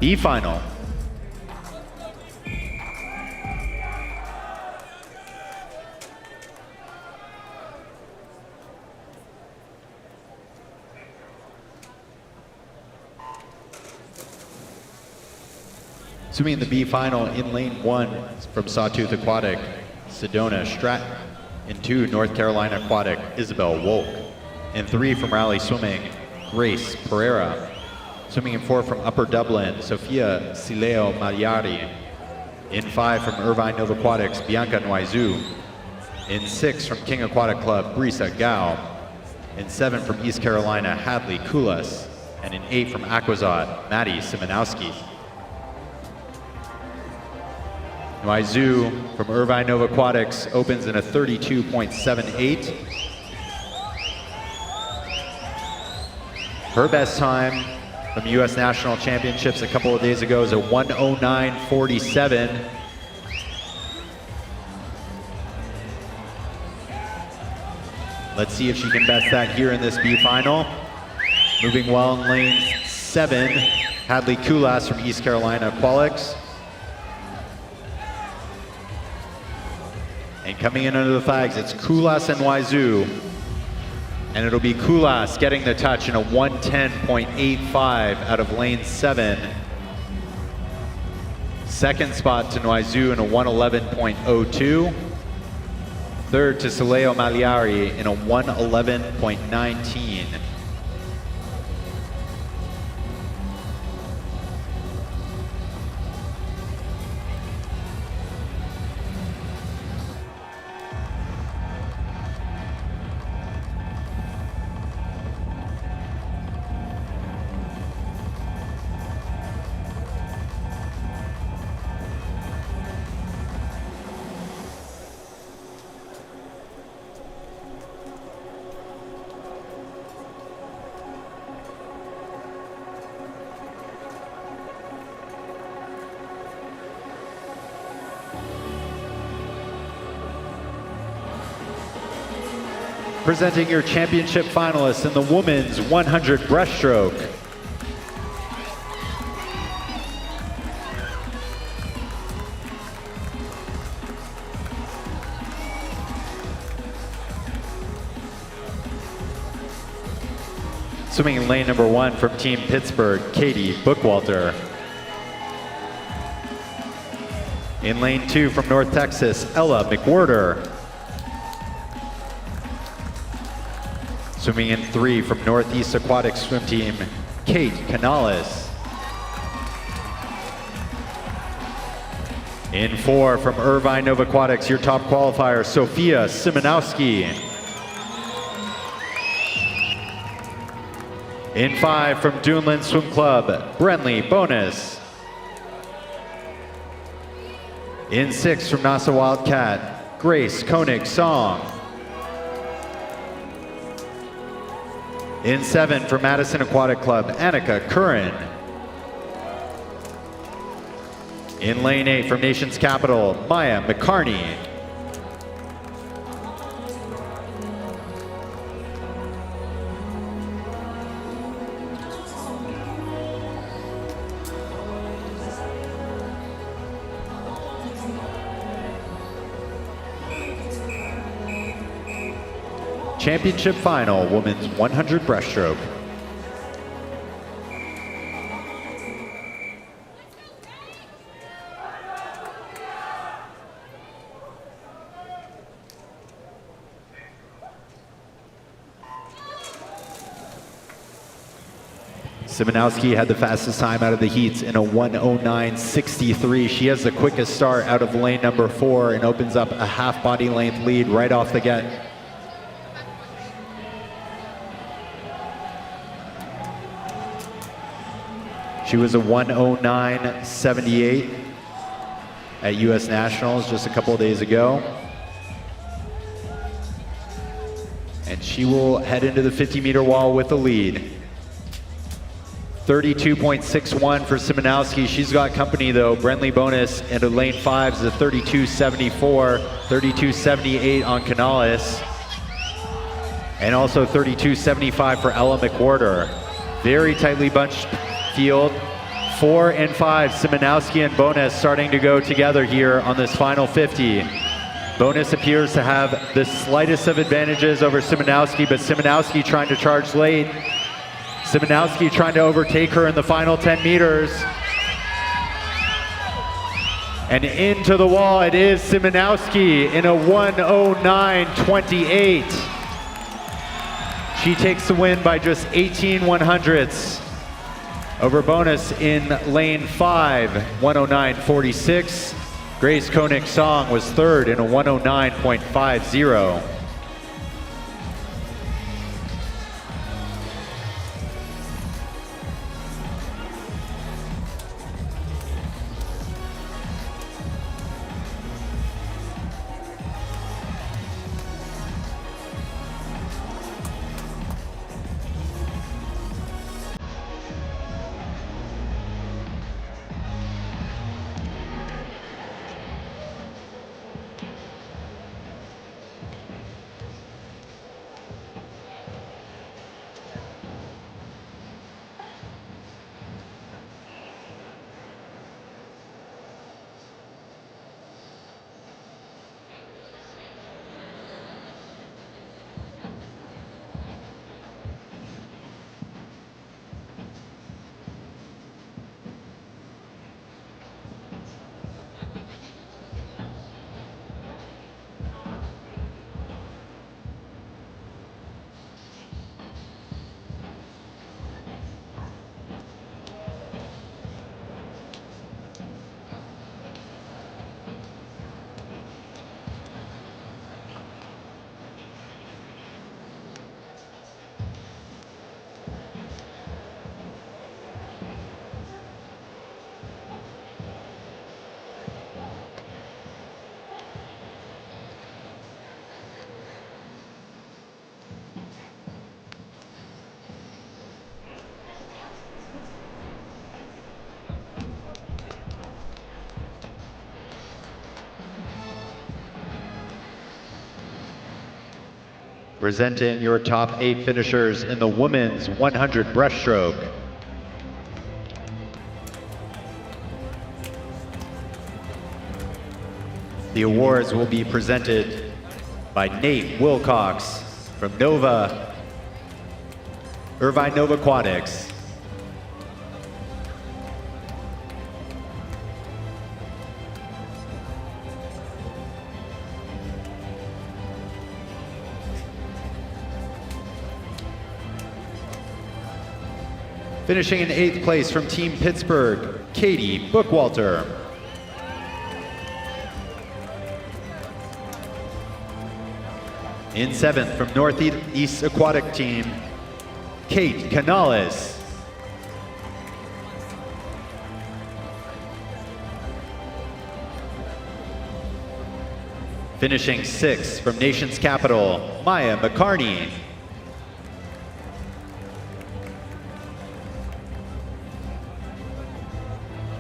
B final. Swimming in the B final in lane 1 from Sawtooth Aquatic, Sedona Stratton. In 2, North Carolina Aquatic, Isabel Wolk. In 3 from Raleigh Swimming, Grace Pereira. Swimming in 4 from Upper Dublin, Sofia Sileo Magliari. In 5 from Irvine Nova Aquatics, Bianca Noizu. In 6 from King Aquatic Club, Brisa Gao. In 7 from East Carolina, Hadley Kulas. And in 8 from Aquazot, Maddie Simonowski. Noizu from Irvine Nova Aquatics opens in a 32.78. Her best time from U.S. National Championships a couple of days ago is a 109.47. Let's see if she can best that here in this B final. Moving well in lane 7, Hadley Kulas from East Carolina Aquatics. And coming in under the flags, it's Kulas and Noizu. And it'll be Kulas getting the touch in a 110.85 out of lane 7. Second spot to Noizu in a 111.02. Third to Sileo Magliari in a 111.19. presenting your championship finalists in the women's 100 breaststroke. Swimming in lane number 1 from Team Pittsburgh, Katie Bookwalter. In lane 2 from North Texas, Ella McWhirter. Swimming in 3 from Northeast Aquatic Swim Team, Kate Canales. In 4 from Irvine Nova Aquatics, your top qualifier, Sophia Simonowski. In 5 from Duneland Swim Club, Brenly Bonus. In 6 from NASA Wildcat, Grace Koenig Song. In 7 from Madison Aquatic Club, Annika Curran. In lane 8 from Nation's Capital, Maya McCarney. Championship final, women's 100 breaststroke. Simonowski had the fastest time out of the heats in a 1:09.63. She has the quickest start out of lane number 4 and opens up a half body length lead right off the get. She was a 1:09.78 at US Nationals just a couple of days ago. And she will head into the 50-meter wall with the lead. 32.61 for Simonowski. She's got company though. Brenly Bonus into lane 5 is a 32.74, 32.78 on Canales. And also 32.75 for Ella McWhirter. Very tightly bunched field. 4 and 5, Simonowski and Bonus starting to go together here on this final 50. Bonus appears to have the slightest of advantages over Simonowski, but Simonowski trying to charge late. Simonowski trying to overtake her in the final 10 meters. And into the wall it is Simonowski in a 1:09.28. She takes the win by just 18/100ths. Over Bonus in lane 5, 1:09.46. Grace Koenig Song was third in a 1:09.50. Presenting your top 8 finishers in the women's 100 breaststroke. The awards will be presented by Nate Wilcox from Irvine Nova Aquatics. Finishing in 8th place from Team Pittsburgh, Katie Bookwalter. In 7th from Northeast Aquatic Team, Kate Canales. Finishing 6th from Nation's Capital, Maya McCarney.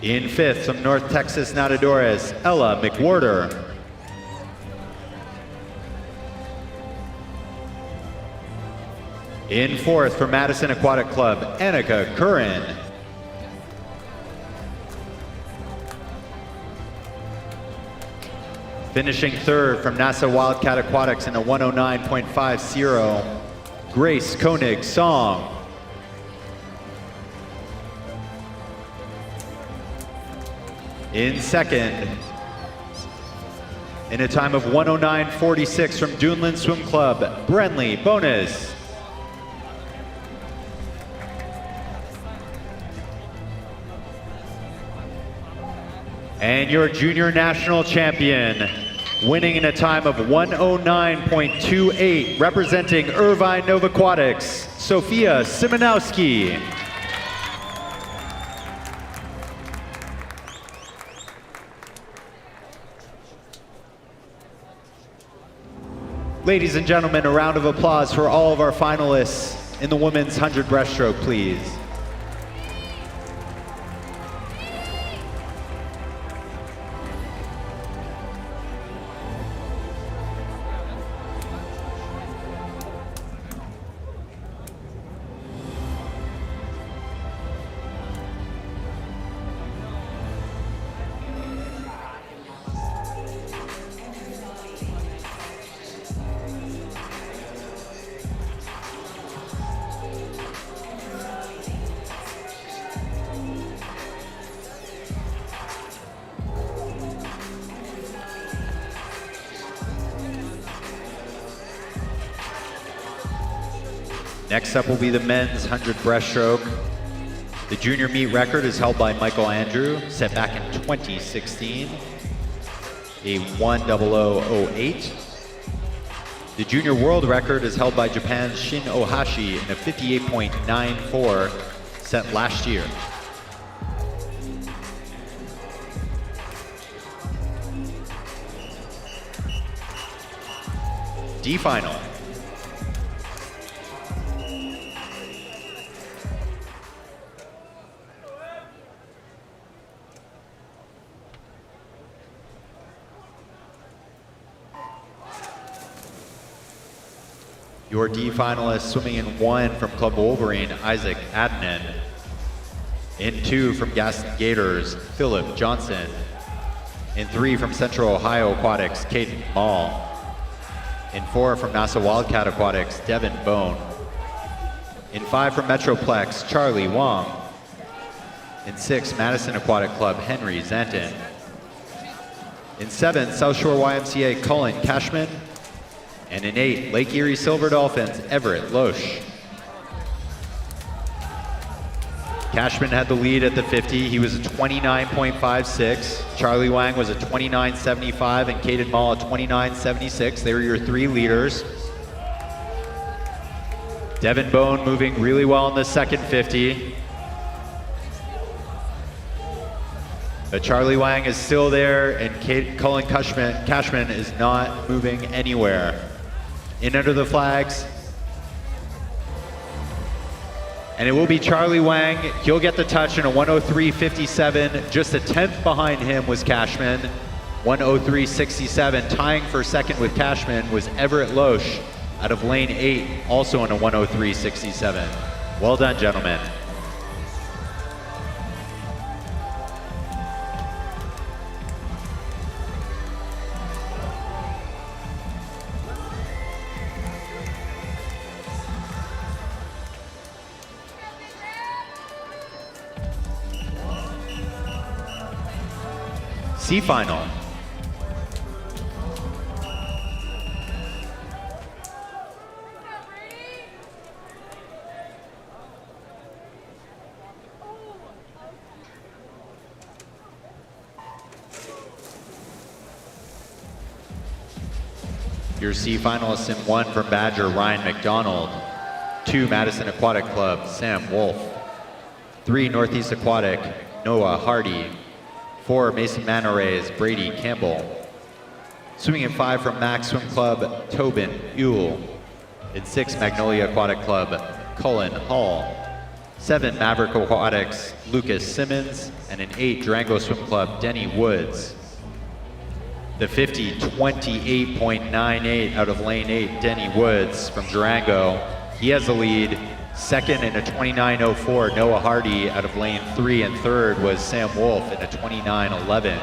In 5th from North Texas Nadadores, Ella McWhorter. In 4th from Madison Aquatic Club, Annika Curran. Finishing 3rd from NASA Wildcat Aquatics in a 109.50, Grace Koenig Song. In 2nd, in a time of 109.46 from Duneland Swim Club, Brenly Bonus. And your junior national champion, winning in a time of 109.28, representing Irvine Nova Aquatics, Sophia Simonowski. Ladies and gentlemen, a round of applause for all of our finalists in the women's 100 breaststroke, please. Next up will be the men's 100 breaststroke. The junior meet record is held by Michael Andrew, set back in 2016, a 1:00:08. The junior world record is held by Japan's Shin Ohashi in a 58.94, set last year. D final. Your D finalists swimming in 1 from Club Wolverine, Isaac Adnan. In 2 from Gaston Gators, Philip Johnson. In 3 from Central Ohio Aquatics, Caden Mall. In 4 from NASA Wildcat Aquatics, Devin Bone. In 5 from Metroplex, Charlie Wong. In 6, Madison Aquatic Club, Henry Zanton. In 7, South Shore YMCA, Colin Cashman. And in 8, Lake Erie Silver Dolphins, Everett Loesch. Cashman had the lead at the 50. He was a 29.56. Charlie Wang was a 29.75 and Caden Mall a 29.76. They were your 3 leaders. Devin Bone moving really well in the second 50. But Charlie Wang is still there and Colin Cashman is not moving anywhere. In under the flags. And it will be Charlie Wang. He'll get the touch in a 1:03.57. Just a 10th behind him was Cashman. 1:03.67. Tying for second with Cashman was Everett Loesch out of lane 8, also in a 103.67. Well done, gentlemen. C final. Your C finalists in 1 from Badger, Ryan McDonald. 2, Madison Aquatic Club, Sam Wolf. 3, Northeast Aquatic, Noah Hardy. 4, Mason Manor Rays, Brady Campbell. Swimming in 5 from Max Swim Club, Tobin Ewell. In 6, Magnolia Aquatic Club, Cullen Hall. 7, Maverick Aquatics, Lucas Simmons. And in 8, Durango Swim Club, Denny Woods. The 50, 28.98 out of lane 8, Denny Woods from Durango. He has the lead. Second in a 29.04, Noah Hardy out of lane 3, and third was Sam Wolf in a 29.11.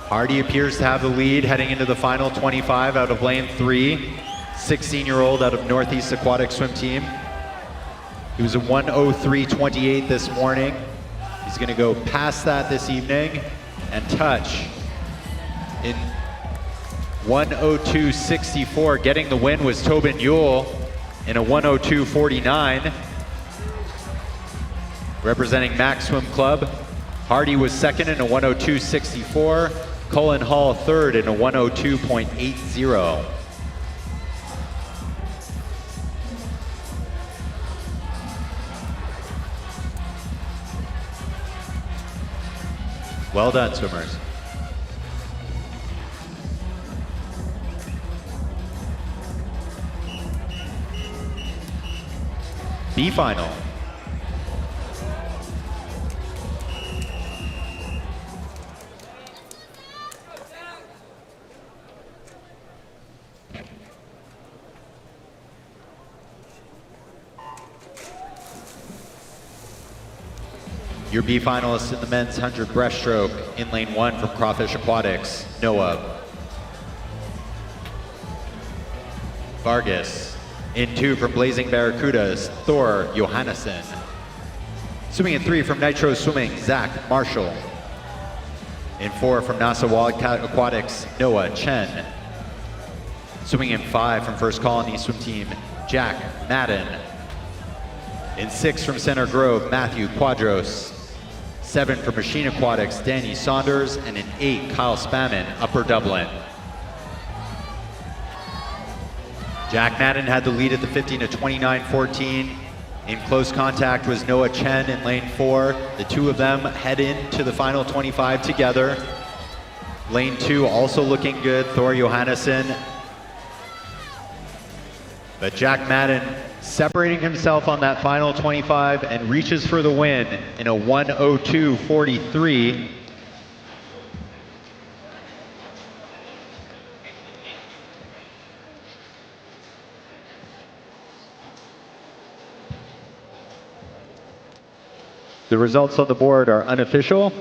Hardy appears to have the lead heading into the final 25 out of lane 3. 16-year-old out of Northeast Aquatic Swim Team. He was a 1:03.28 this morning. He's gonna go past that this evening and touch in 1:02.64. Getting the win was Tobin Ewell in a 1:02.49. Representing Max Swim Club, Hardy was second in a 1:02.64. Cullen Hall third in a 1:02.80. Well done, swimmers. B final. Your B finalists in the men's 100 breaststroke in lane 1 from Crawfish Aquatics, Noah Vargas. In 2 from Blazing Barracudas, Thor Johannesson. Swimming in 3 from Nitro Swimming, Zach Marshall. In 4 from NASA Wildcat Aquatics, Noah Chen. Swimming in 5 from First Colony Swim Team, Jack Madden. In 6 from Center Grove, Matthew Quadros. 7 from Machine Aquatics, Danny Saunders. And in 8, Kyle Spaman, Upper Dublin. Jack Madden had the lead at the 50 to 29.14. In close contact was Noah Chen in lane 4. The two of them head into the final 25 together. Lane 2 also looking good, Thor Johannesson. But Jack Madden separating himself on that final 25 and reaches for the win in a 1:02.43. The results on the board are unofficial.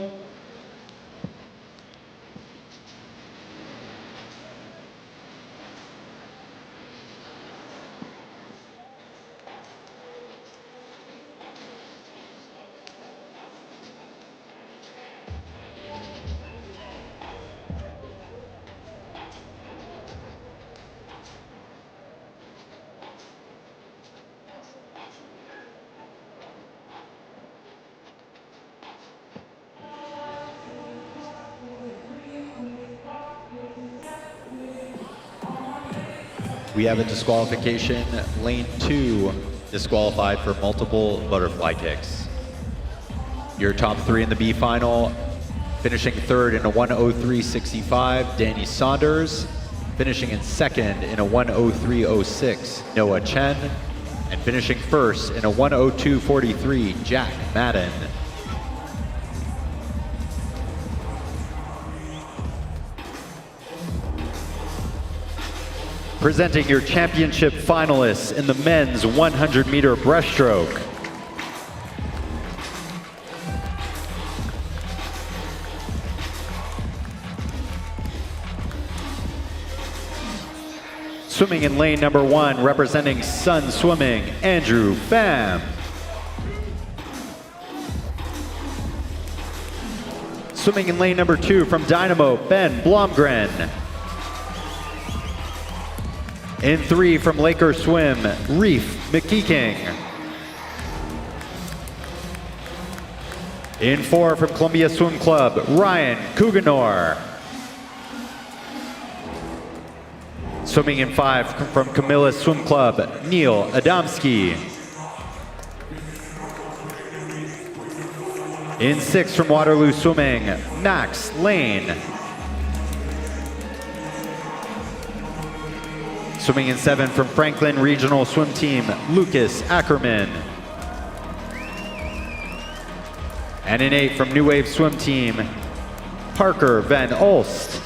We have a disqualification. Lane 2 disqualified for multiple butterfly kicks. Your top 3 in the B final, finishing third in a 1:03.65, Danny Saunders. Finishing in second in a 1:03.06, Noah Chen. And finishing first in a 1:02.43, Jack Madden. Presenting your championship finalists in the men's 100-meter breaststroke. Swimming in lane number 1, representing Sun Swimming, Andrew Pham. Swimming in lane number 2 from Dynamo, Ben Blomgren. In 3 from Laker Swim, Reef McKeeking. In 4 from Columbia Swim Club, Ryan Kuganor. Swimming in 5 from Camilla Swim Club, Neil Adamski. In 6 from Waterloo Swimming, Max Lane. Swimming in 7 from Franklin Regional Swim Team, Lucas Ackerman. And in 8 from New Wave Swim Team, Parker Van Olst.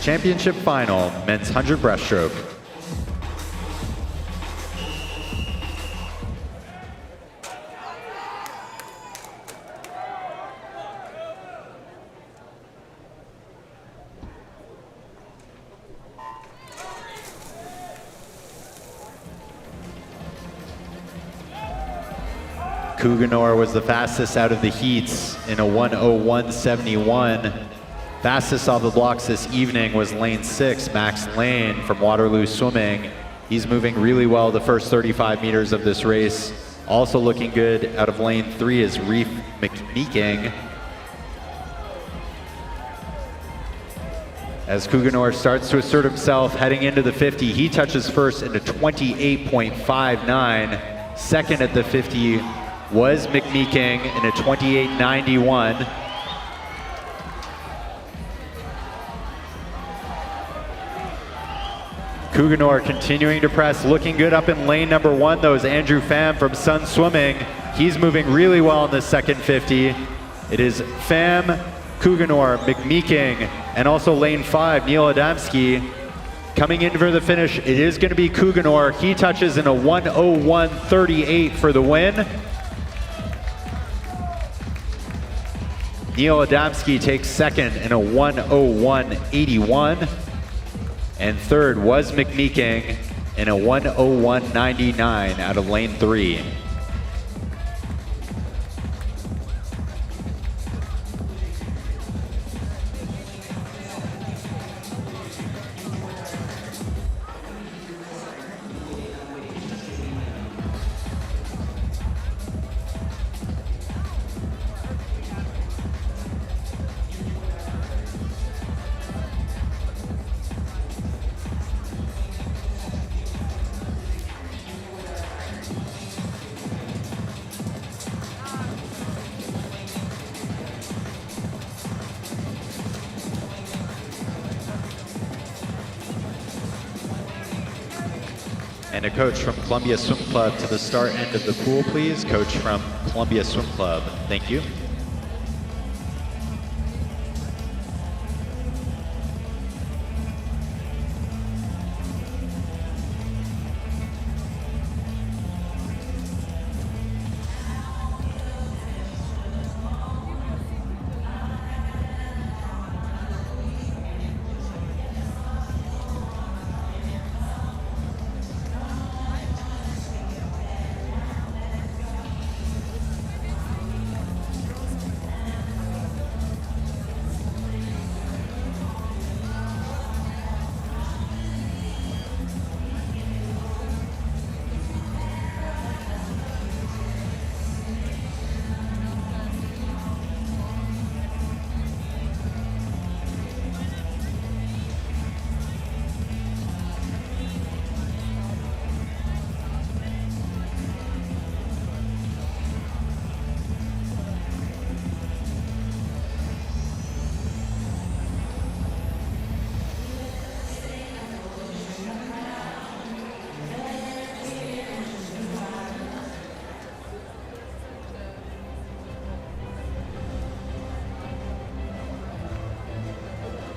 Championship final, men's 100 breaststroke. Kuganor was the fastest out of the heats in a 1:01.71. Fastest off the blocks this evening was lane 6, Max Lane from Waterloo Swimming. He's moving really well the first 35 meters of this race. Also looking good out of lane 3 is Reef McMeeking. As Kuganor starts to assert himself heading into the 50, he touches first into 28.59. Second at the 50 was McMeeking in a 28.91. Kuganor continuing to press, looking good up in lane number 1, though, is Andrew Pham from Sun Swimming. He's moving really well in the second 50. It is Pham, Kuganor, McMeeking, and also lane 5, Neil Adamski. Coming in for the finish, it is going to be Kuganor. He touches in a 1:01.38 for the win. Neil Adamski takes second in a 1:01.81. And third was McMeeking in a 1:01.99 out of lane 3. And a coach from Columbia Swim Club to the start end of the pool, please. Coach from Columbia Swim Club. Thank you.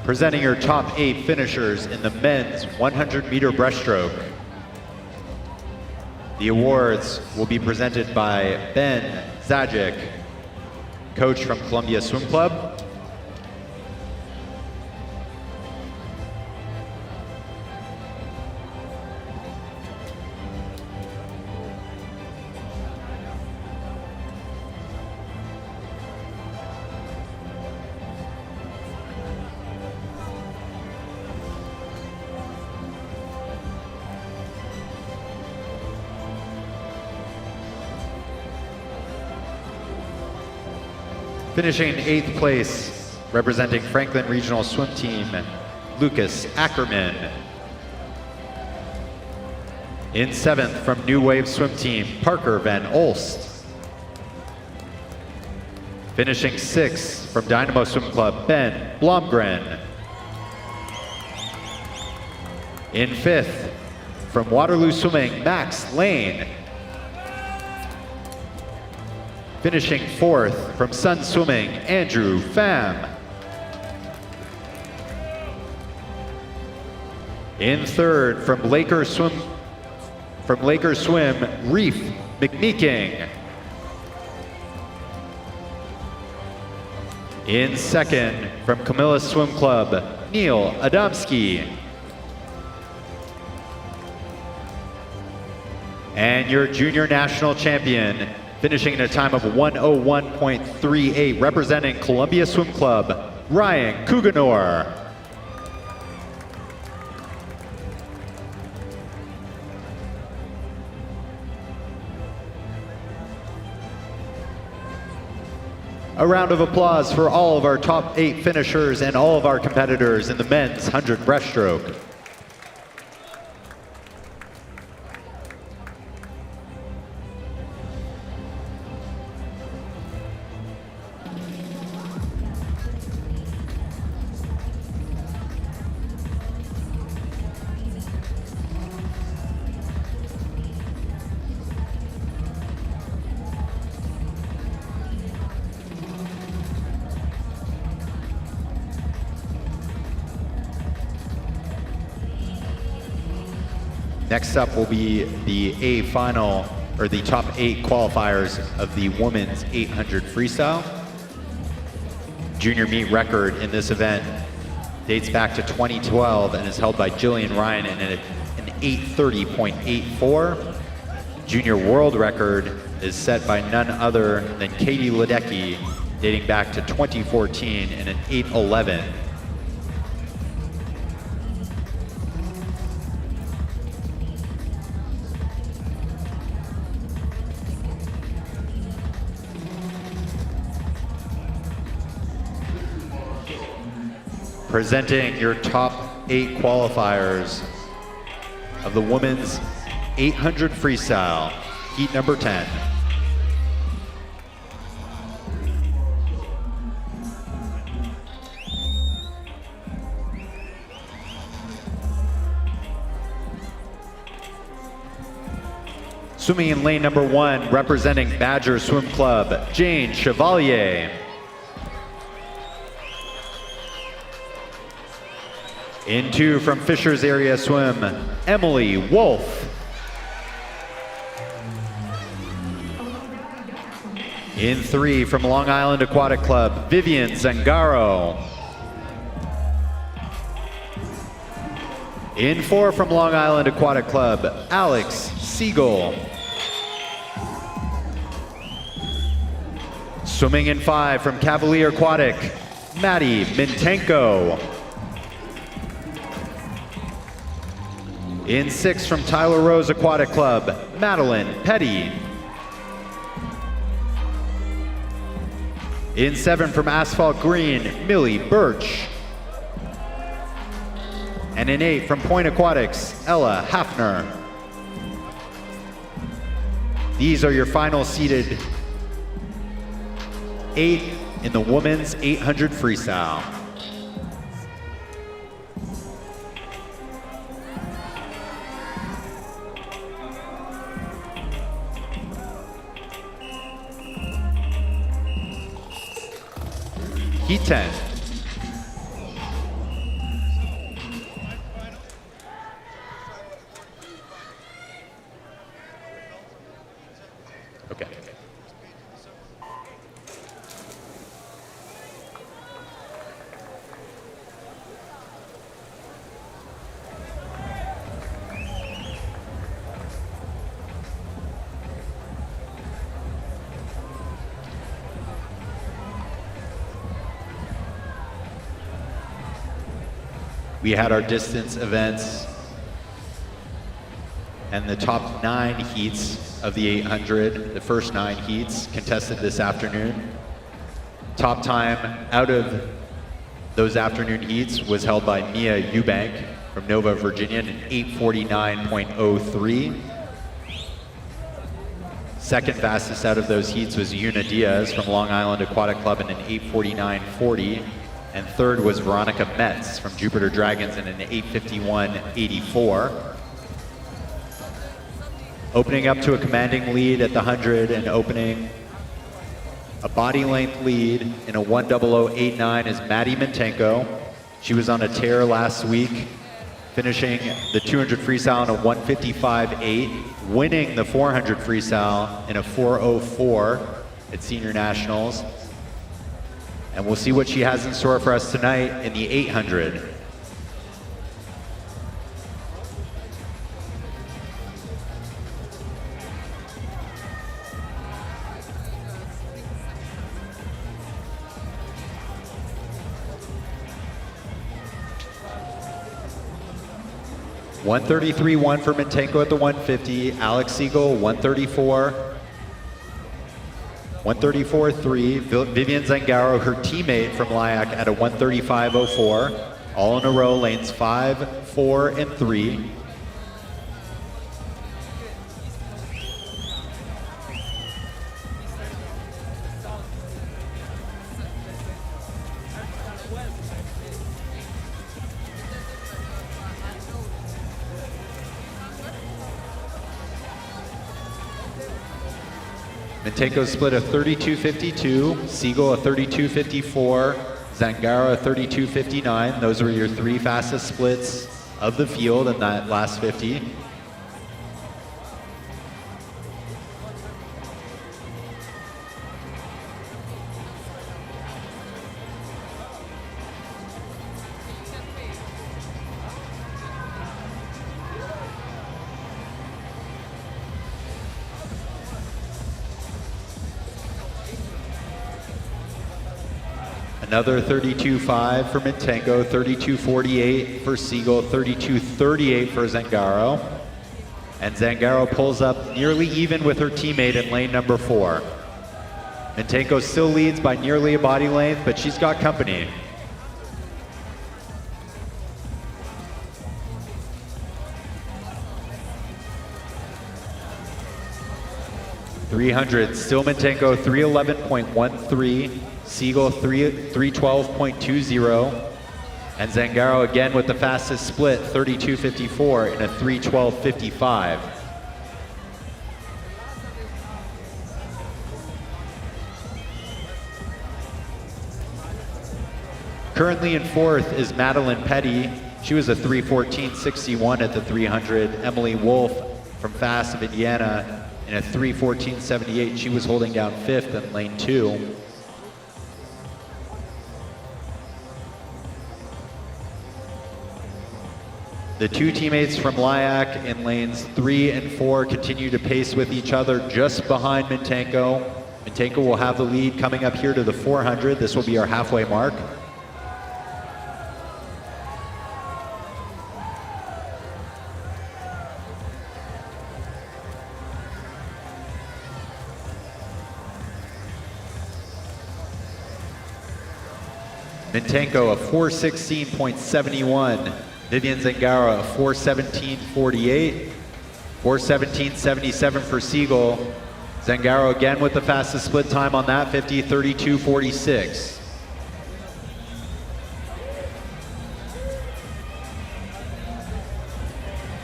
Presenting your top 8 finishers in the men's 100-meter breaststroke. The awards will be presented by Ben Zajic, coach from Columbia Swim Club. Finishing in 8th place, representing Franklin Regional Swim Team, Lucas Ackerman. In 7th, from New Wave Swim Team, Parker Van Olst. Finishing 6th, from Dynamo Swim Club, Ben Blomgren. In 5th, from Waterloo Swimming, Max Lane. Finishing 4th, from Sun Swimming, Andrew Pham. In 3rd, from Laker Swim, Reef McMeeking. In 2nd, from Camilla Swim Club, Neil Adamski. And your junior national champion, finishing in a time of 1:01.38, representing Columbia Swim Club, Ryan Kuganor. A round of applause for all of our top 8 finishers and all of our competitors in the men's 100 breaststroke. Next up will be the A final, or the top 8 qualifiers of the women's 800 freestyle. Junior meet record in this event dates back to 2012 and is held by Jillian Ryan in an 8:30.84. Junior world record is set by none other than Katie Ledecky, dating back to 2014 in an 8:11. Presenting your top 8 qualifiers of the women's 800 freestyle, heat number 10. Swimming in lane number 1, representing Badger Swim Club, Jane Chevalier. In 2 from Fishers Area Swim, Emily Wolf. In 3 from Long Island Aquatic Club, Vivian Zangaro. In 4 from Long Island Aquatic Club, Alex Siegel. Swimming in 5 from Cavalier Aquatic, Maddie Mintenko. In 6 from Tyler Rose Aquatic Club, Madeline Petty. In 7 from Asphalt Green, Millie Birch. And in 8 from Point Aquatics, Ella Hafner. These are your final seeded 8 in the women's 800 freestyle. Heat 10. Okay. We had our distance events and the top 9 heats of the 800, the first 9 heats contested this afternoon. Top time out of those afternoon heats was held by Mia Eubank from Nova, Virginia, in 8:49.03. Second fastest out of those heats was Yuna Diaz from Long Island Aquatic Club in an 8:49.40. And third was Veronica Metz from Jupiter Dragons in an 8:51.84. Opening up to a commanding lead at the 100 and opening a body length lead in a 1:00.89 is Maddie Mintenko. She was on a tear last week, finishing the 200 freestyle in a 1:55.8, winning the 400 freestyle in a 4:04 at Senior Nationals. And we'll see what she has in store for us tonight in the 800. $133.1 for Mintenko at the 150. Alex Siegel, 134. 134.3. Vivian Zangaro, her teammate from LIAC, at a 135.04. All in a row, lanes 5, 4, and 3. Mintenko split a 32.52, Siegel a 32.54, Zangaro a 32.59. Those were your 3 fastest splits of the field in that last 50. Another 32.5 for Mintenko, 32.48 for Siegel, 32.38 for Zangaro. And Zangaro pulls up nearly even with her teammate in lane number 4. Mintenko still leads by nearly a body length, but she's got company. $300, still Mintenko, 311.13. Siegel 312.20, and Zangaro again with the fastest split, 32.54 in a 312.55. Currently in 4th is Madeline Petty. She was a 314.61 at the 300. Emily Wolf from Fast of Indiana in a 314.78. She was holding down 5th in lane 2. The 2 teammates from LIAC in lanes 3 and 4 continue to pace with each other just behind Mintenko. Mintenko will have the lead coming up here to the 400. This will be our halfway mark. Mintenko a 416.71. Vivian Zangaro, 417.48, 417.77 for Siegel. Zangaro again with the fastest split time on that 50, 32.46.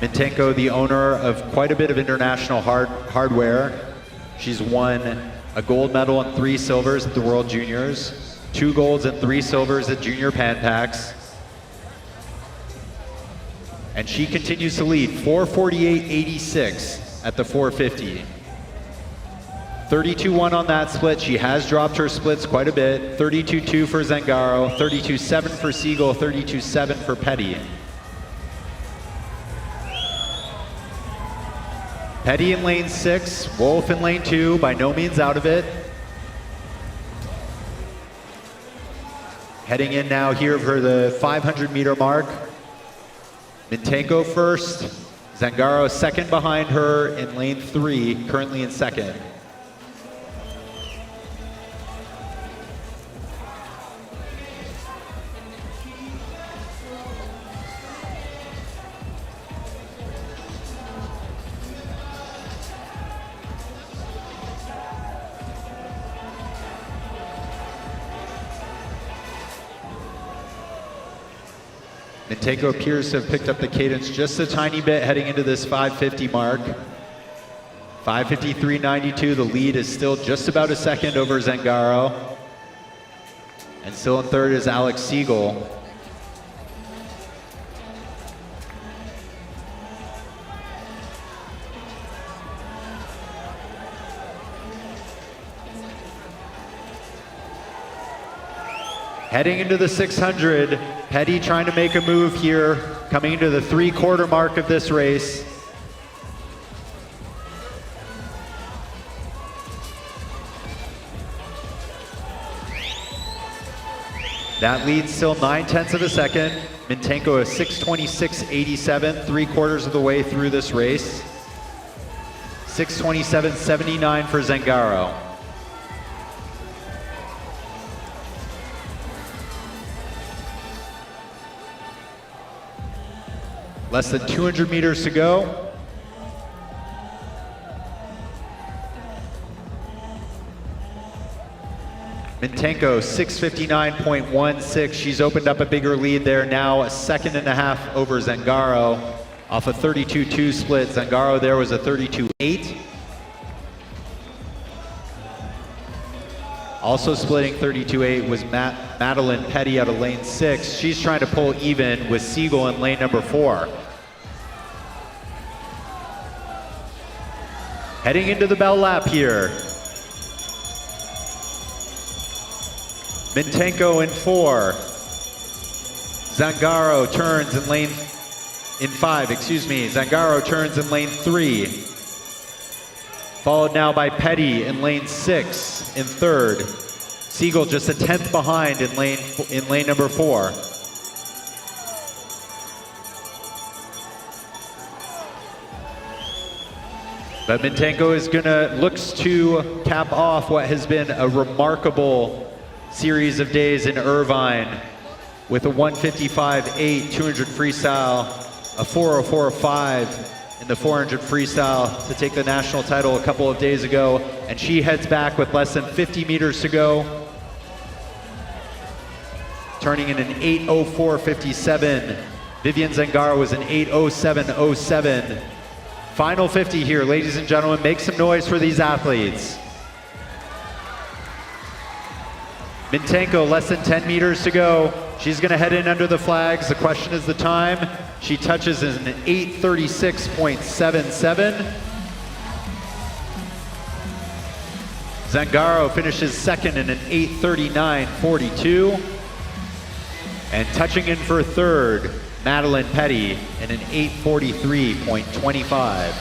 Mintenko, the owner of quite a bit of international hardware. She's won a gold medal and 3 silvers at the World Juniors, 2 golds and 3 silvers at Junior Pan Packs. And she continues to lead, 448.86 at the 450. 32-1 on that split. She has dropped her splits quite a bit. 32-2 for Zangaro, 32-7 for Siegel, 32-7 for Petty. Petty in lane 6, Wolf in lane 2, by no means out of it. Heading in now here for the 500-meter mark. Mintenko first, Zangaro second behind her in lane 3, currently in second. Mintenko appears to have picked up the cadence just a tiny bit heading into this 550 mark. 553.92, the lead is still just about a second over Zangaro. And still in third is Alex Siegel. Heading into the 600, Petty trying to make a move here, coming into the 3/4 mark of this race. That lead's still 9/10 of a second. Mintenko is 6:26.87, 3/4 of the way through this race. 6:27.79 for Zangaro. Less than 200 meters to go. Mintenko, 6:59.16. She's opened up a bigger lead there now, a 1.5 over Zangaro off a 32-2 split. Zangaro there was a 32-8. Also splitting 32-8 was Madeline Petty out of lane 6. She's trying to pull even with Siegel in lane number 4. Heading into the bell lap here. Mintenko in 4. Zangaro turns in lane, in 5, excuse me. Zangaro turns in lane 3. Followed now by Petty in lane 6 in 3rd. Siegel just a 10th behind in lane number 4. But Mintenko is looks to cap off what has been a remarkable series of days in Irvine with a 155.8 200 freestyle, a 404.5 in the 400 freestyle to take the national title a couple of days ago, and she heads back with less than 50 meters to go, turning in an 8:04.57. Vivian Zangaro was an 8:07.07. Final 50 here, ladies and gentlemen. Make some noise for these athletes. Mintenko, less than 10 meters to go. She's gonna head in under the flags. The question is the time. She touches in an 8:36.77. Zangaro finishes second in an 8:39.42. And touching in for third, Madeline Petty in an 8:43.25.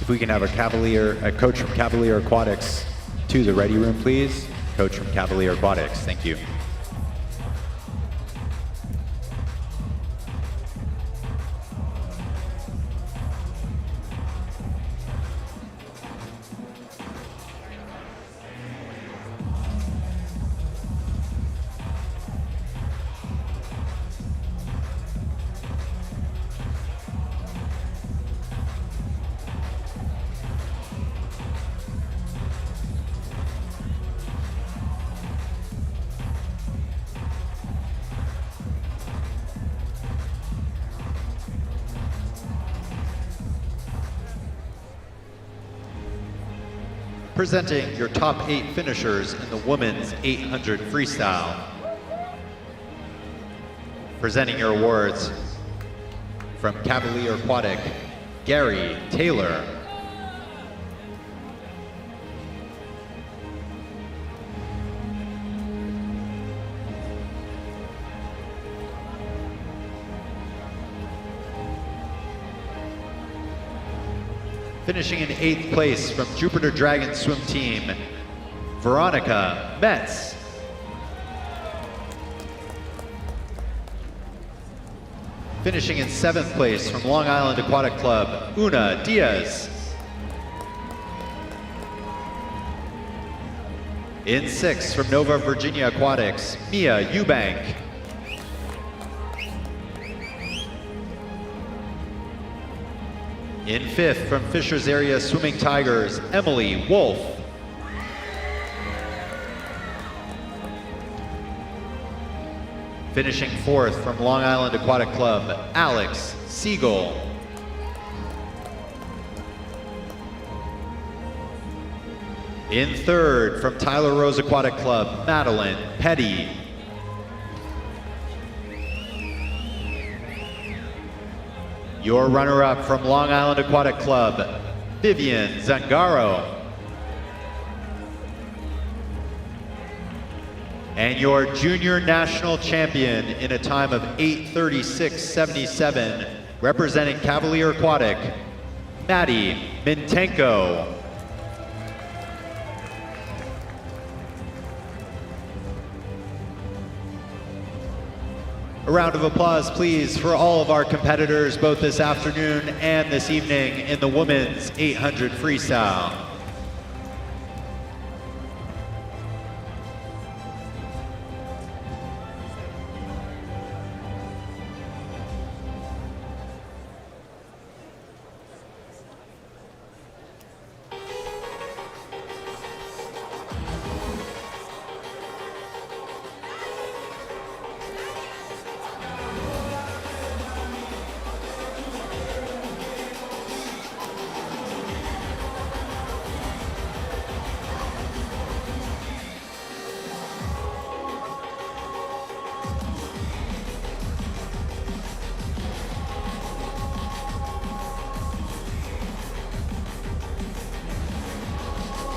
If we can have a coach from Cavalier Aquatics to the ready room, please. Coach from Cavalier Aquatics, thank you. Presenting your top 8 finishers in the women's 800 freestyle. Presenting your awards from Cavalier Aquatic, Gary Taylor. Finishing in 8th place from Jupiter Dragon Swim Team, Veronica Metz. Finishing in 7th place from Long Island Aquatic Club, Una Diaz. In 6th from Nova Virginia Aquatics, Mia Eubank. In 5th from Fishers Area Swimming Tigers, Emily Wolf. Finishing 4th from Long Island Aquatic Club, Alex Siegel. In 3rd from Tyler Rose Aquatic Club, Madeline Petty. Your runner-up from Long Island Aquatic Club, Vivian Zangaro. And your junior national champion in a time of 8:36.77, representing Cavalier Aquatic, Maddie Mintenko. A round of applause, please, for all of our competitors, both this afternoon and this evening in the women's 800 freestyle.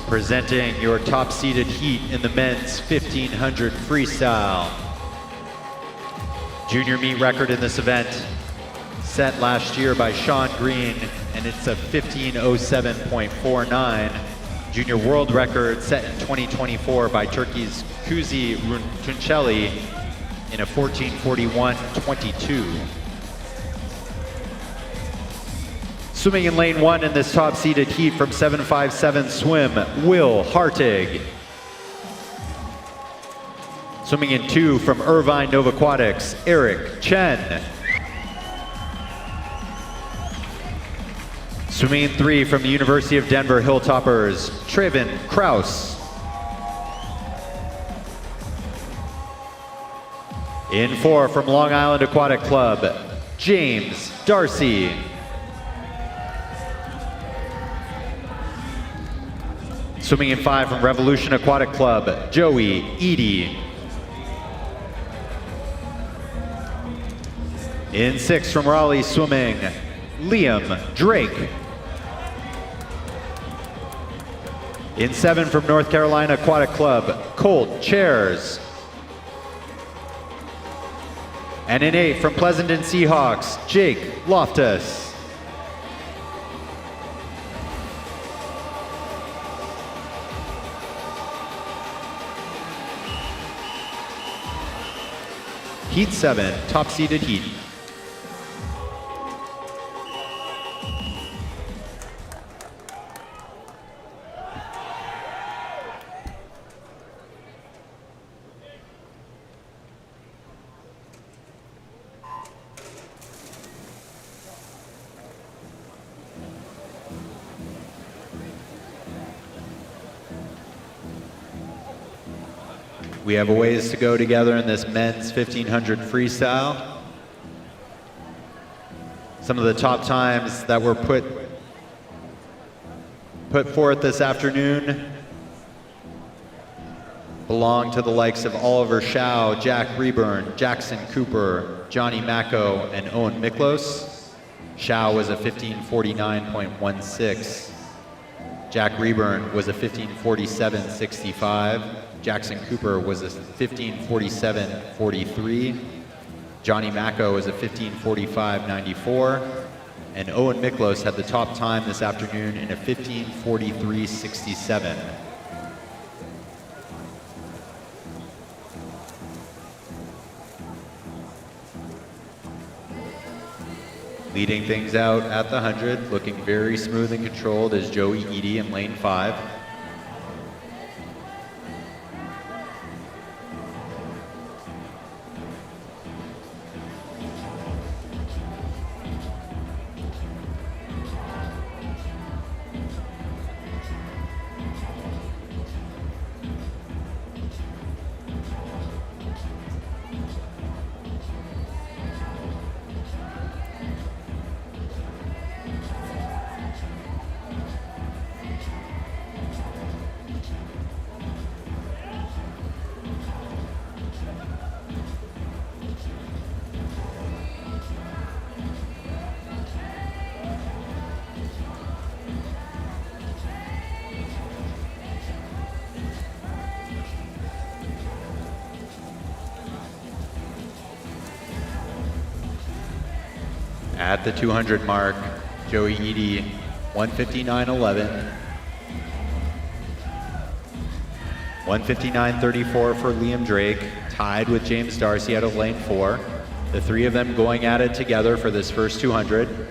Presenting your top-seeded heat in the men's 1500 freestyle. Junior meet record in this event set last year by Sean Green, and it's a 15:07.49. Junior world record set in 2024 by Turkey's Kuzi Runtuncelli in a 14:41.22. Swimming in lane 1 in this top-seeded heat from 757 Swim, Will Hartig. Swimming in 2 from Irvine Nova Aquatics, Eric Chen. Swimming in 3 from the University of Denver Hilltoppers, Trevin Kraus. In 4 from Long Island Aquatic Club, James Darcy. Swimming in 5 from Revolution Aquatic Club, Joey Eady. In 6 from Raleigh Swimming, Liam Drake. In 7 from North Carolina Aquatic Club, Colt Chairs. And in 8 from Pleasanton Seahawks, Jake Loftus. Heat 7, top seeded heat. We have a ways to go together in this men's 1500 freestyle. Some of the top times that were put forth this afternoon belong to the likes of Oliver Shao, Jack Reburn, Jackson Cooper, Johnny Macko, and Owen Miklos. Shao was a 1549.16. Jack Reburn was a 1547.65. Jackson Cooper was a 1547.43. Johnny Macko was a 1545.94. And Owen Miklos had the top time this afternoon in a 1543.67. Leading things out at the 100, looking very smooth and controlled is Joey Eady in lane 5. At the 200 mark, Joey Eady, 159.11. 159.34 for Liam Drake, tied with James Darcy out of lane 4. The three of them going at it together for this first 200.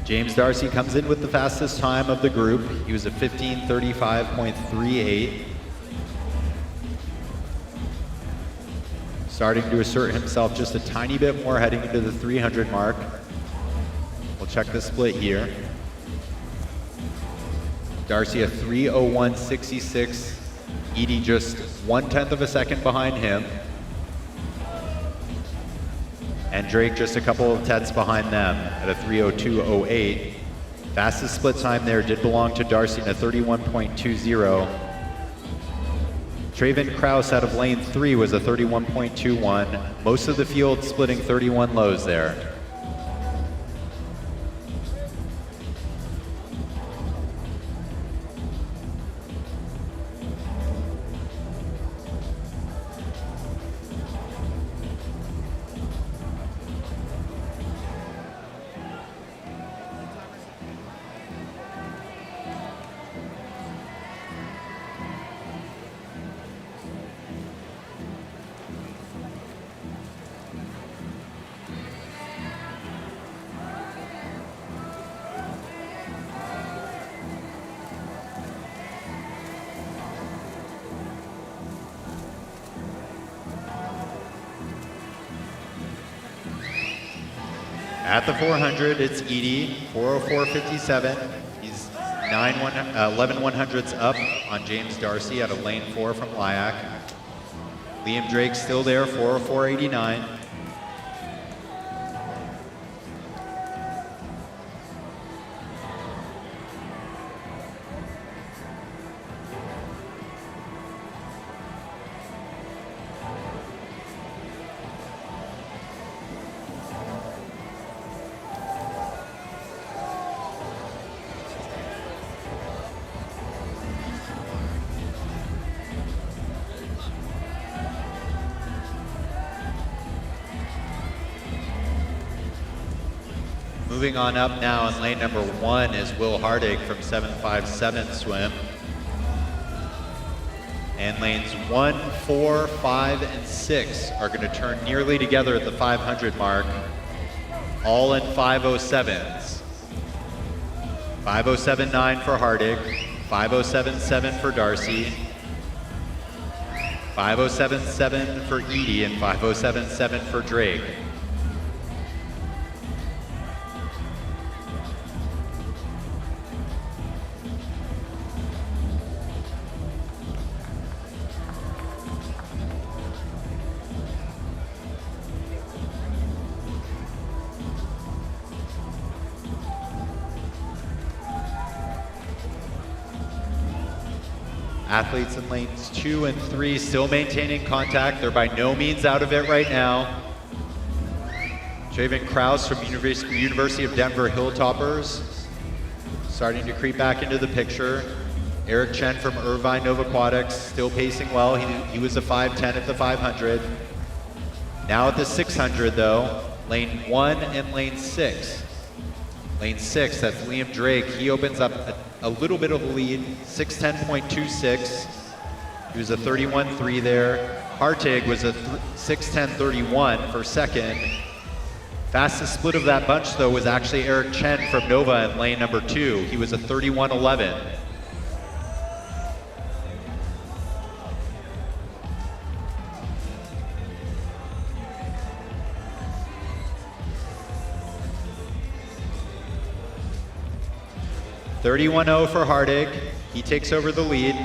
James Darcy comes in with the fastest time of the group. He was a 15:35.38. Starting to assert himself just a tiny bit more heading into the 300 mark. We'll check the split here. Darcy a 3:01.66. Eady just 1/10 of a second behind him. And Drake just a couple of tenths behind them at a 3:02.08. Fastest split time there did belong to Darcy in a 31.20. Traven Kraus out of lane 3 was a 31.21. Most of the field splitting 31 lows there. At the 400, it's Eady, 4:04.57. He's 11 100ths up on James Darcy out of lane 4 from Lyack. Liam Drake still there, 4:04.89. Moving on up now in lane number 1 is Will Hardig from 757 Swim. And lanes 1, 4, 5, and 6 are going to turn nearly together at the 500 mark, all in 507s. 507.9 for Hardig, 507.7 for Darcy, 507.7 for Edie, and 507.7 for Drake. Athletes in lanes 2 and 3 still maintaining contact. They're by no means out of it right now. Traven Krause from University of Denver Hilltoppers starting to creep back into the picture. Eric Chen from Irvine Novaquatics still pacing well. He was a 5:10 at the 500. Now at the 600 though, lane 1 and lane 6. Lane 6, that's Liam Drake. He opens up a little bit of a lead, 6:10.26. He was a 31.3 there. Hartig was a 6:10.31 for second. Fastest split of that bunch though was actually Eric Chen from Nova in lane number 2. He was a 31.11. $31.0 for Hardig. He takes over the lead.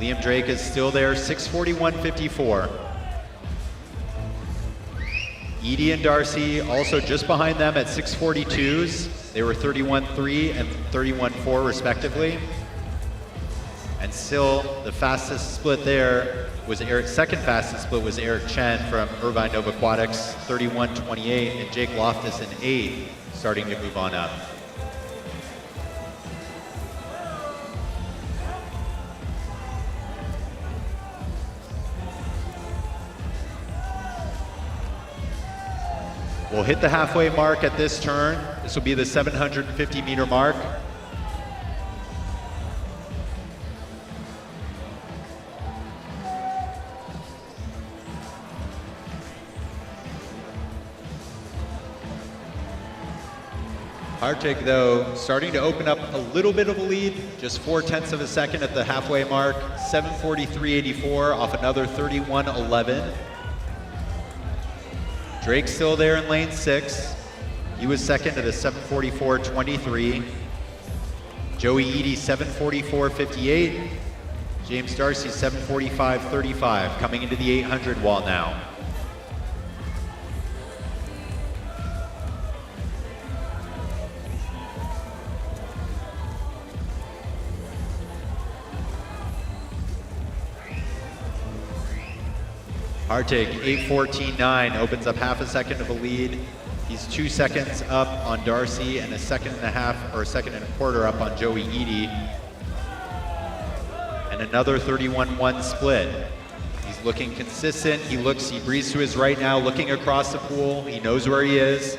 Liam Drake is still there, 6:41.54. Edie and Darcy also just behind them at 6:42s. They were 31.3 and 31.4 respectively. And still the fastest split there was second fastest split was Eric Chen from Irvine Novaquatics, 31.28, and Jake Loftus in 8, starting to move on up. We'll hit the halfway mark at this turn. This will be the 750 meter mark. Hartig though, starting to open up a little bit of a lead, just 0.4 of a second at the halfway mark, 7:43.84 off another 31.11. Drake's still there in lane 6. He was second at a 7:44.23. Joey Edie 7:44.58. James Darcy 7:45.35, coming into the 800 wall now. Hartig, 8:14.9, opens up half a second of a lead. He's 2 seconds up on Darcy and a second and a half, or a second and a quarter up on Joey Edie. And another 31.1 split. He's looking consistent. He breathes to his right now, looking across the pool. He knows where he is.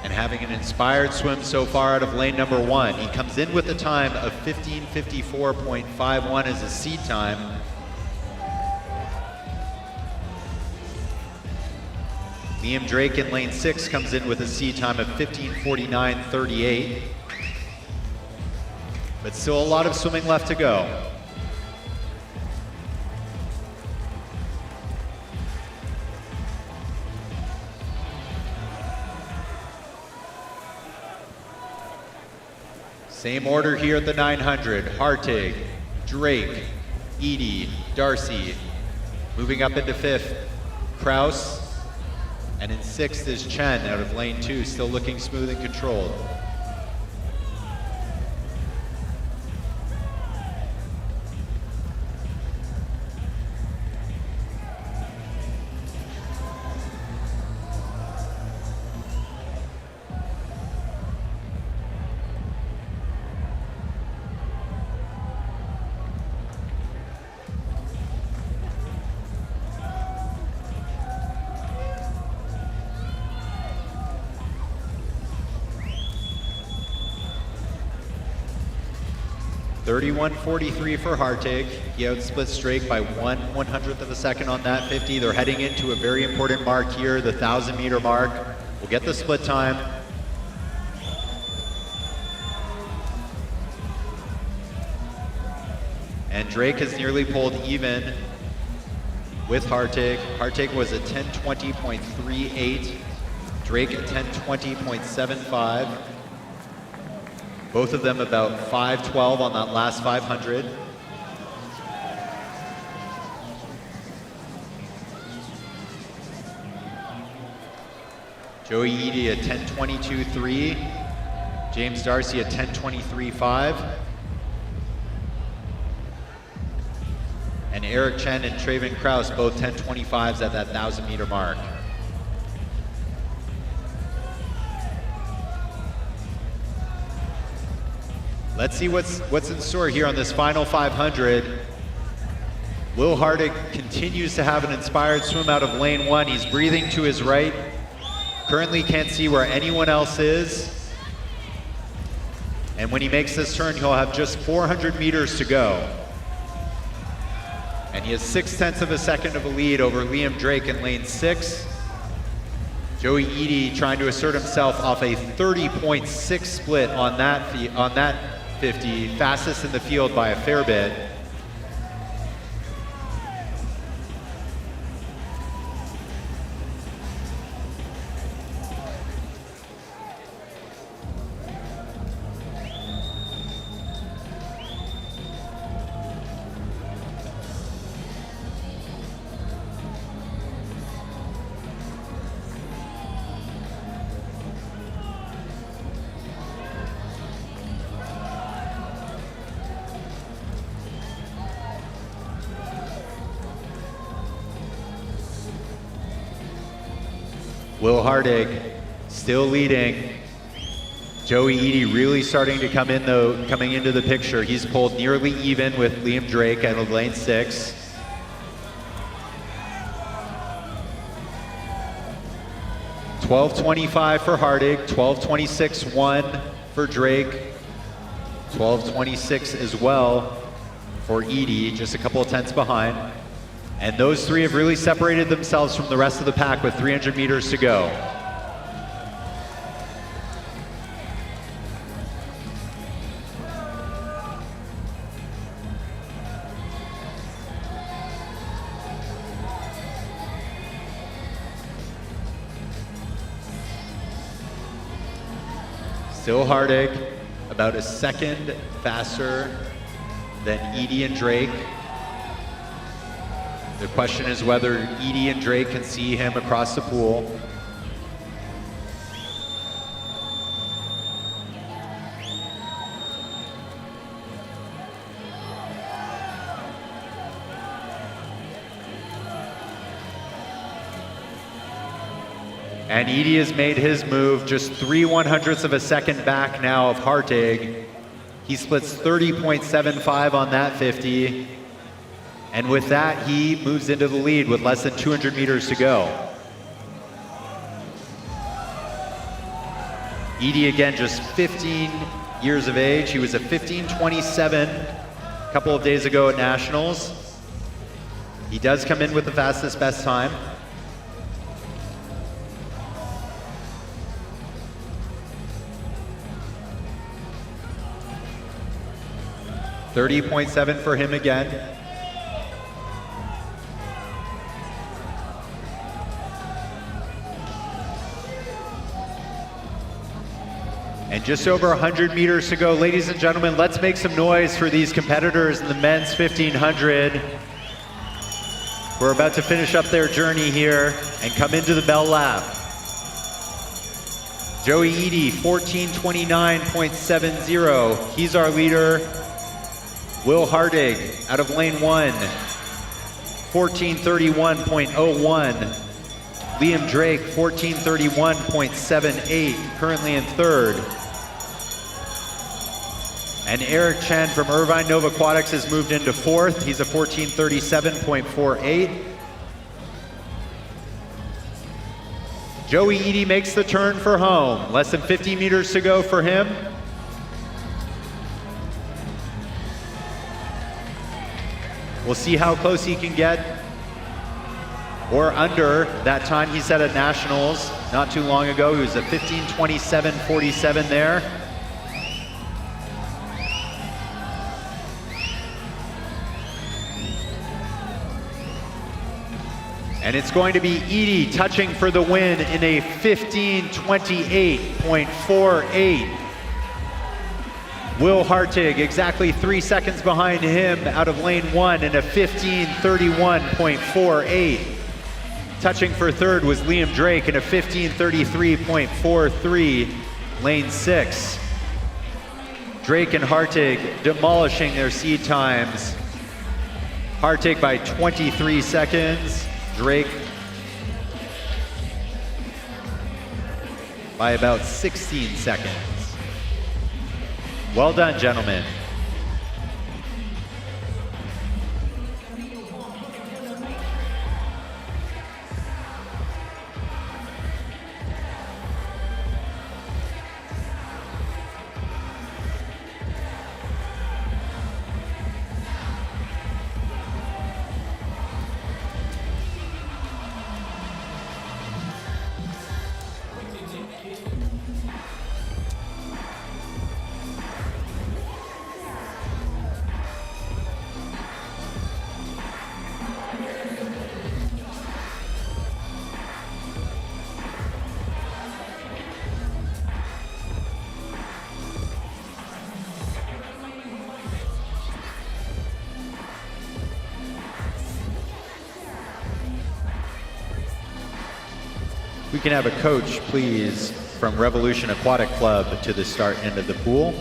And having an inspired swim so far out of lane number 1. He comes in with a time of 15:54.51 as his seed time. Liam Drake in lane 6 comes in with a seed time of 15:49.38. But still a lot of swimming left to go. Same order here at the 900. Hartig, Drake, Edie, Darcy. Moving up into 5th, Krause. And in 6th is Chen out of lane 2, still looking smooth and controlled. 31:43 for Hartig. He outsplit Strake by 1/100th of a second on that 50. They're heading into a very important mark here, the 1,000-meter mark. We'll get the split time. And Drake has nearly pulled even with Hartig. Hartig was at 10:20.38. Drake at 10:20.75. Both of them about 5:12 on that last 500. Joey Eady at 10:22.3. James Darcy at 10:23.5. And Eric Chen and Traven Kraus both 10:25s at that 1,000-meter mark. Let's see what's in store here on this final 500. Will Hartig continues to have an inspired swim out of lane 1. He's breathing to his right. Currently can't see where anyone else is. And when he makes this turn, he'll have just 400 meters to go. And he has 0.6 of a second of a lead over Liam Drake in lane 6. Joey Eady trying to assert himself off a 30.6 split on that 50, fastest in the field by a fair bit. Will Hartig still leading. Joey Eady really starting to come in though, coming into the picture. He's pulled nearly even with Liam Drake out of lane 6. $12.25 for Hartig, 12.26.1 for Drake, 12.26 as well for Eady, just a couple of tenths behind. And those three have really separated themselves from the rest of the pack with 300 meters to go. Still Hartig, about a second faster than Eady and Drake. The question is whether Eady and Drake can see him across the pool. And Eady has made his move, just 3/100ths of a second back now of Hartig. He splits 30.75 on that 50. And with that, he moves into the lead with less than 200 meters to go. Eady again, just 15 years of age. He was a 15:27 a couple of days ago at Nationals. He does come in with the fastest best time. $30.7 for him again. And just over 100 meters to go. Ladies and gentlemen, let's make some noise for these competitors in the men's 1500. We're about to finish up their journey here and come into the bell lap. Joey Eady, 14:29.70. He's our leader. Will Hartig out of lane 1, 14:31.01. Liam Drake, 14:31.78, currently in 3rd. And Eric Chen from Irvine Nova Aquatics has moved into 4th. He's a 14:37.48. Joey Eady makes the turn for home. Less than 50 meters to go for him. We'll see how close he can get or under that time he set at Nationals not too long ago. He was at 15:27.47 there. And it's going to be Edie touching for the win in a 15:28.48. Will Hartig exactly 3 seconds behind him out of lane 1 in a 15:31.48. Touching for third was Liam Drake in a 15:33.43, lane 6. Drake and Hartig demolishing their seed times. Hartig by 23 seconds. Drake by about 16 seconds. Well done, gentlemen. We can have a coach, please, from Revolution Aquatic Club to the start end of the pool.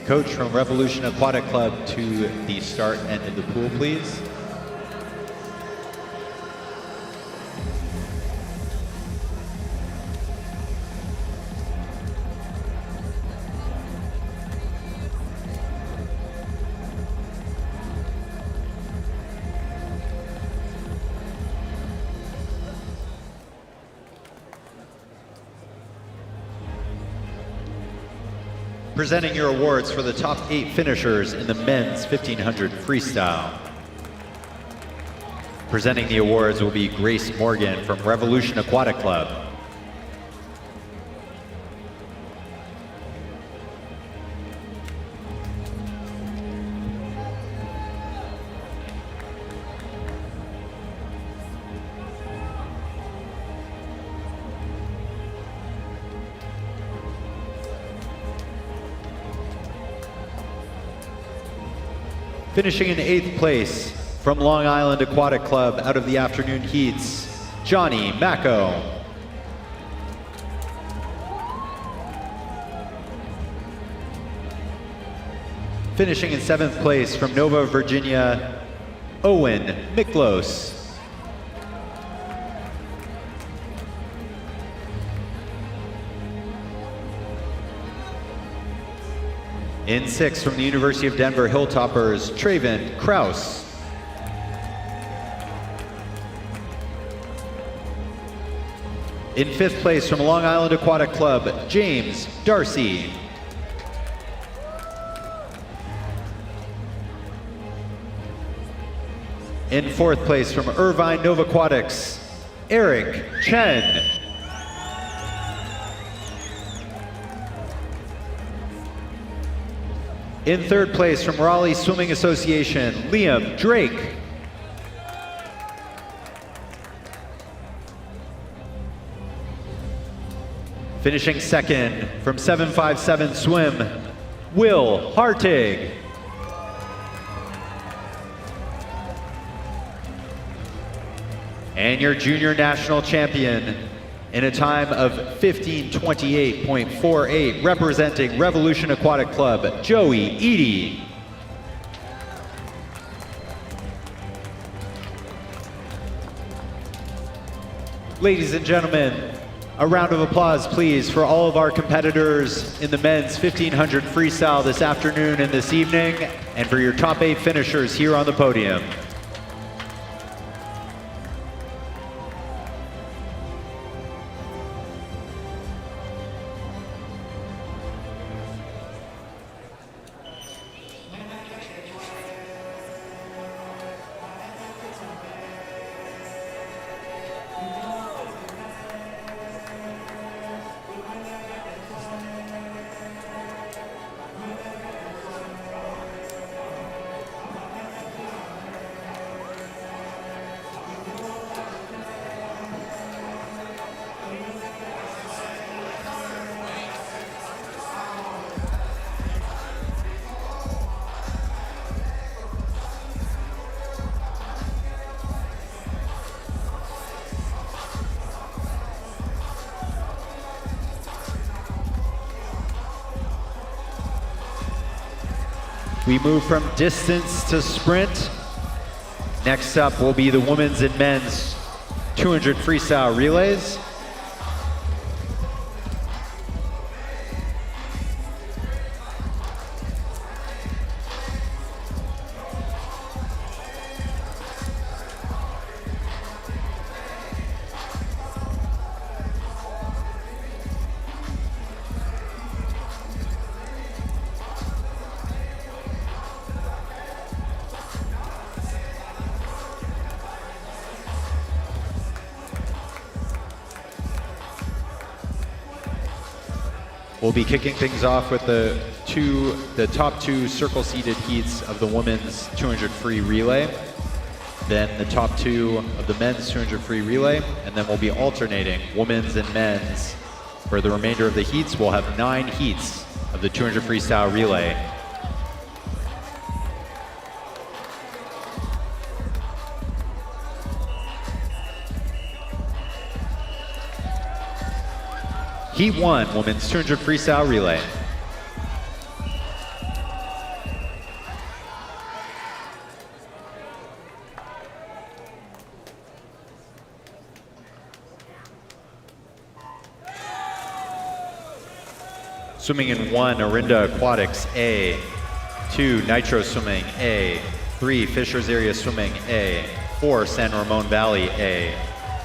Coach from Revolution Aquatic Club to the start end of the pool, please. Presenting your awards for the top 8 finishers in the men's 1500 freestyle. Presenting the awards will be Grace Morgan from Revolution Aquatic Club. Finishing in 8th place From Long Island Aquatic Club out of the afternoon heats, Johnny Macco. Finishing in 7th place from Nova, Virginia, Owen Miklos. In 6th from the University of Denver Hilltoppers, Traven Kraus. In 5th place from Long Island Aquatic Club, James Darcy. In 4th place from Irvine Nova Aquatics, Eric Chen. In 3rd place from Raleigh Swimming Association, Liam Drake. Finishing 2nd from 757 Swim, Will Hartig. And your junior national champion in a time of 15:28.48, representing Revolution Aquatic Club, Joey Eady. Ladies and gentlemen, a round of applause, please, for all of our competitors in the men's 1500 freestyle this afternoon and this evening, and for your top 8 finishers here on the podium. We move from distance to sprint. Next up will be the women's and men's 200 freestyle relays. We'll be kicking things off with the top 2 circle-seated heats of the women's 200 free relay, then the top 2 of the men's 200 free relay, and then we'll be alternating women's and men's. For the remainder of the heats, we'll have 9 heats of the 200 freestyle relay. Heat 1, women's 200 freestyle relay. Swimming in 1, Orinda Aquatics, A. 2, Nitro Swimming, A. 3, Fishers Area Swimming, A. 4, San Ramon Valley, A.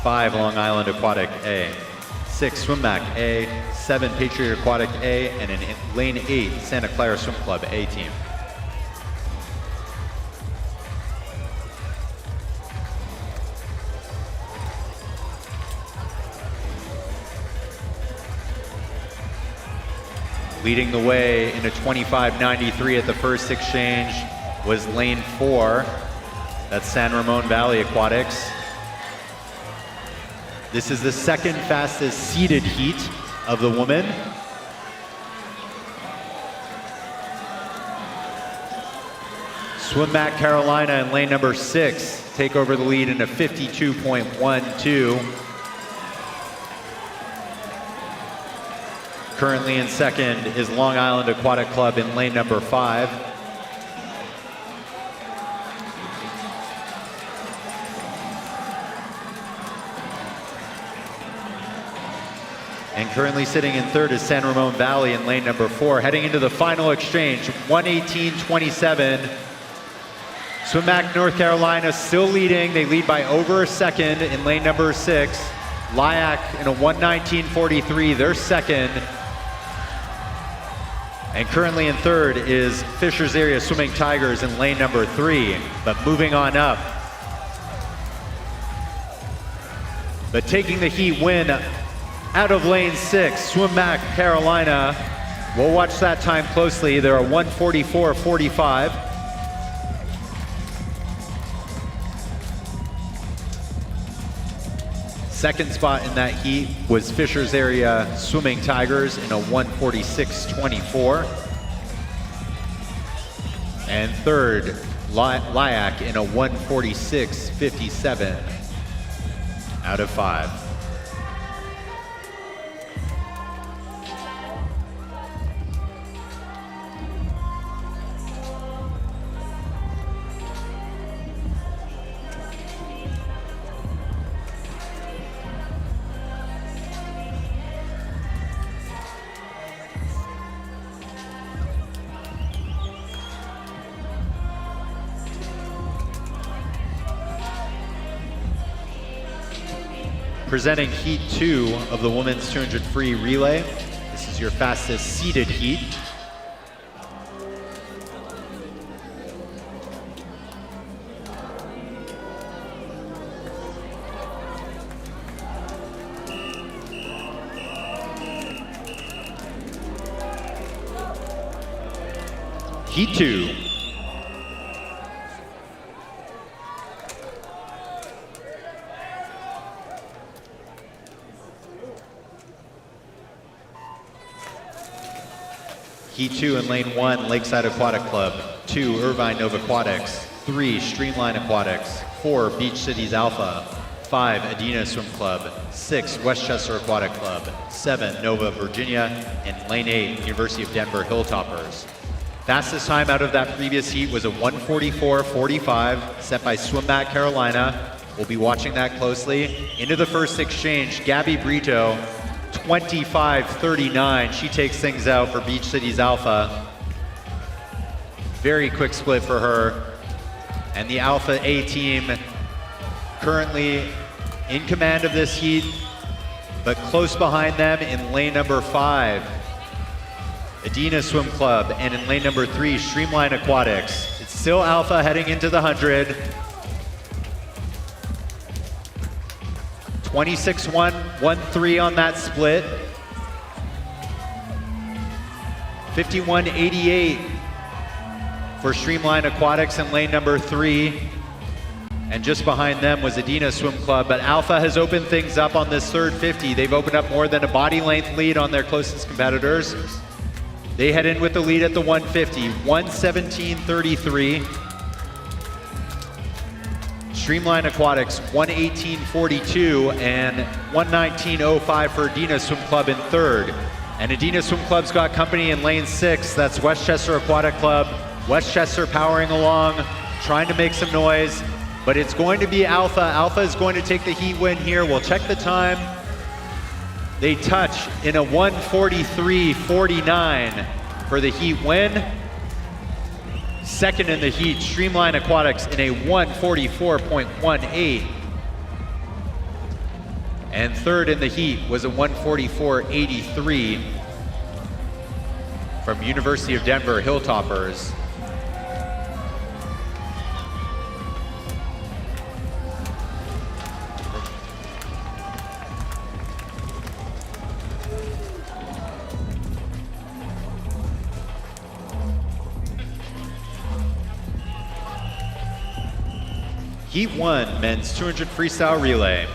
5, Long Island Aquatic, A. 6, Swim Back, A. 7, Patriot Aquatic, A. And in lane 8, Santa Clara Swim Club, A team. Leading the way in a 25.93 at the first exchange was lane 4. That's San Ramon Valley Aquatics. This is the second fastest seeded heat of the women. Swim Back Carolina in lane number 6 take over the lead in a 52.12. Currently in second is Long Island Aquatic Club in lane number 5. And currently sitting in third is San Ramon Valley in lane number 4. Heading into the final exchange, 1:18.27. Swim Back North Carolina still leading. They lead by over a second in lane number 6. LIAC in a 1:19.43, they're second. And currently in third is Fishers Area Swimming Tigers in lane number 3. But moving on up. But taking the heat win out of lane 6, Swim Back Carolina. We'll watch that time closely. They're a 1:44.45. Second spot in that heat was Fishers Area Swimming Tigers in a 1:46.24. And third, LIAC in a 1:46.57 out of 5. Presenting heat 2 of the women's 200 free relay. This is your fastest seeded heat. Heat 2. Heat 2 in lane 1, Lakeside Aquatic Club. 2, Irvine Nova Aquatics. 3, Streamline Aquatics. 4, Beach Cities Alpha. 5, Adina Swim Club. 6, Westchester Aquatic Club. 7, Nova Virginia. And lane 8, University of Denver Hilltoppers. Fastest time out of that previous heat was a 1:44.45 set by Swim Back Carolina. We'll be watching that closely. Into the first exchange, Gabby Brito, 25.39. She takes things out for Beach Cities Alpha. Very quick split for her. And the Alpha A team currently in command of this heat, but close behind them in lane number 5, Adina Swim Club, and in lane number 3, Streamline Aquatics. It's still Alpha heading into the 100. 26.113 on that split. 51.88 for Streamline Aquatics in lane number 3. And just behind them was Adina Swim Club, but Alpha has opened things up on this third 50. They've opened up more than a body length lead on their closest competitors. They head in with the lead at the 150, 1:17.33. Streamline Aquatics, 1:18.42 and 1:19.05 for Adina Swim Club in third. And Adina Swim Club's got company in lane 6. That's Westchester Aquatic Club. Westchester powering along, trying to make some noise, but it's going to be Alpha. Alpha is going to take the heat win here. We'll check the time. They touch in a 1:43.49 for the heat win. Second in the heat, Streamline Aquatics in a 1:44.18. And third in the heat was a 1:44.83 from University of Denver Hilltoppers. Heat 1, men's 200 freestyle relay.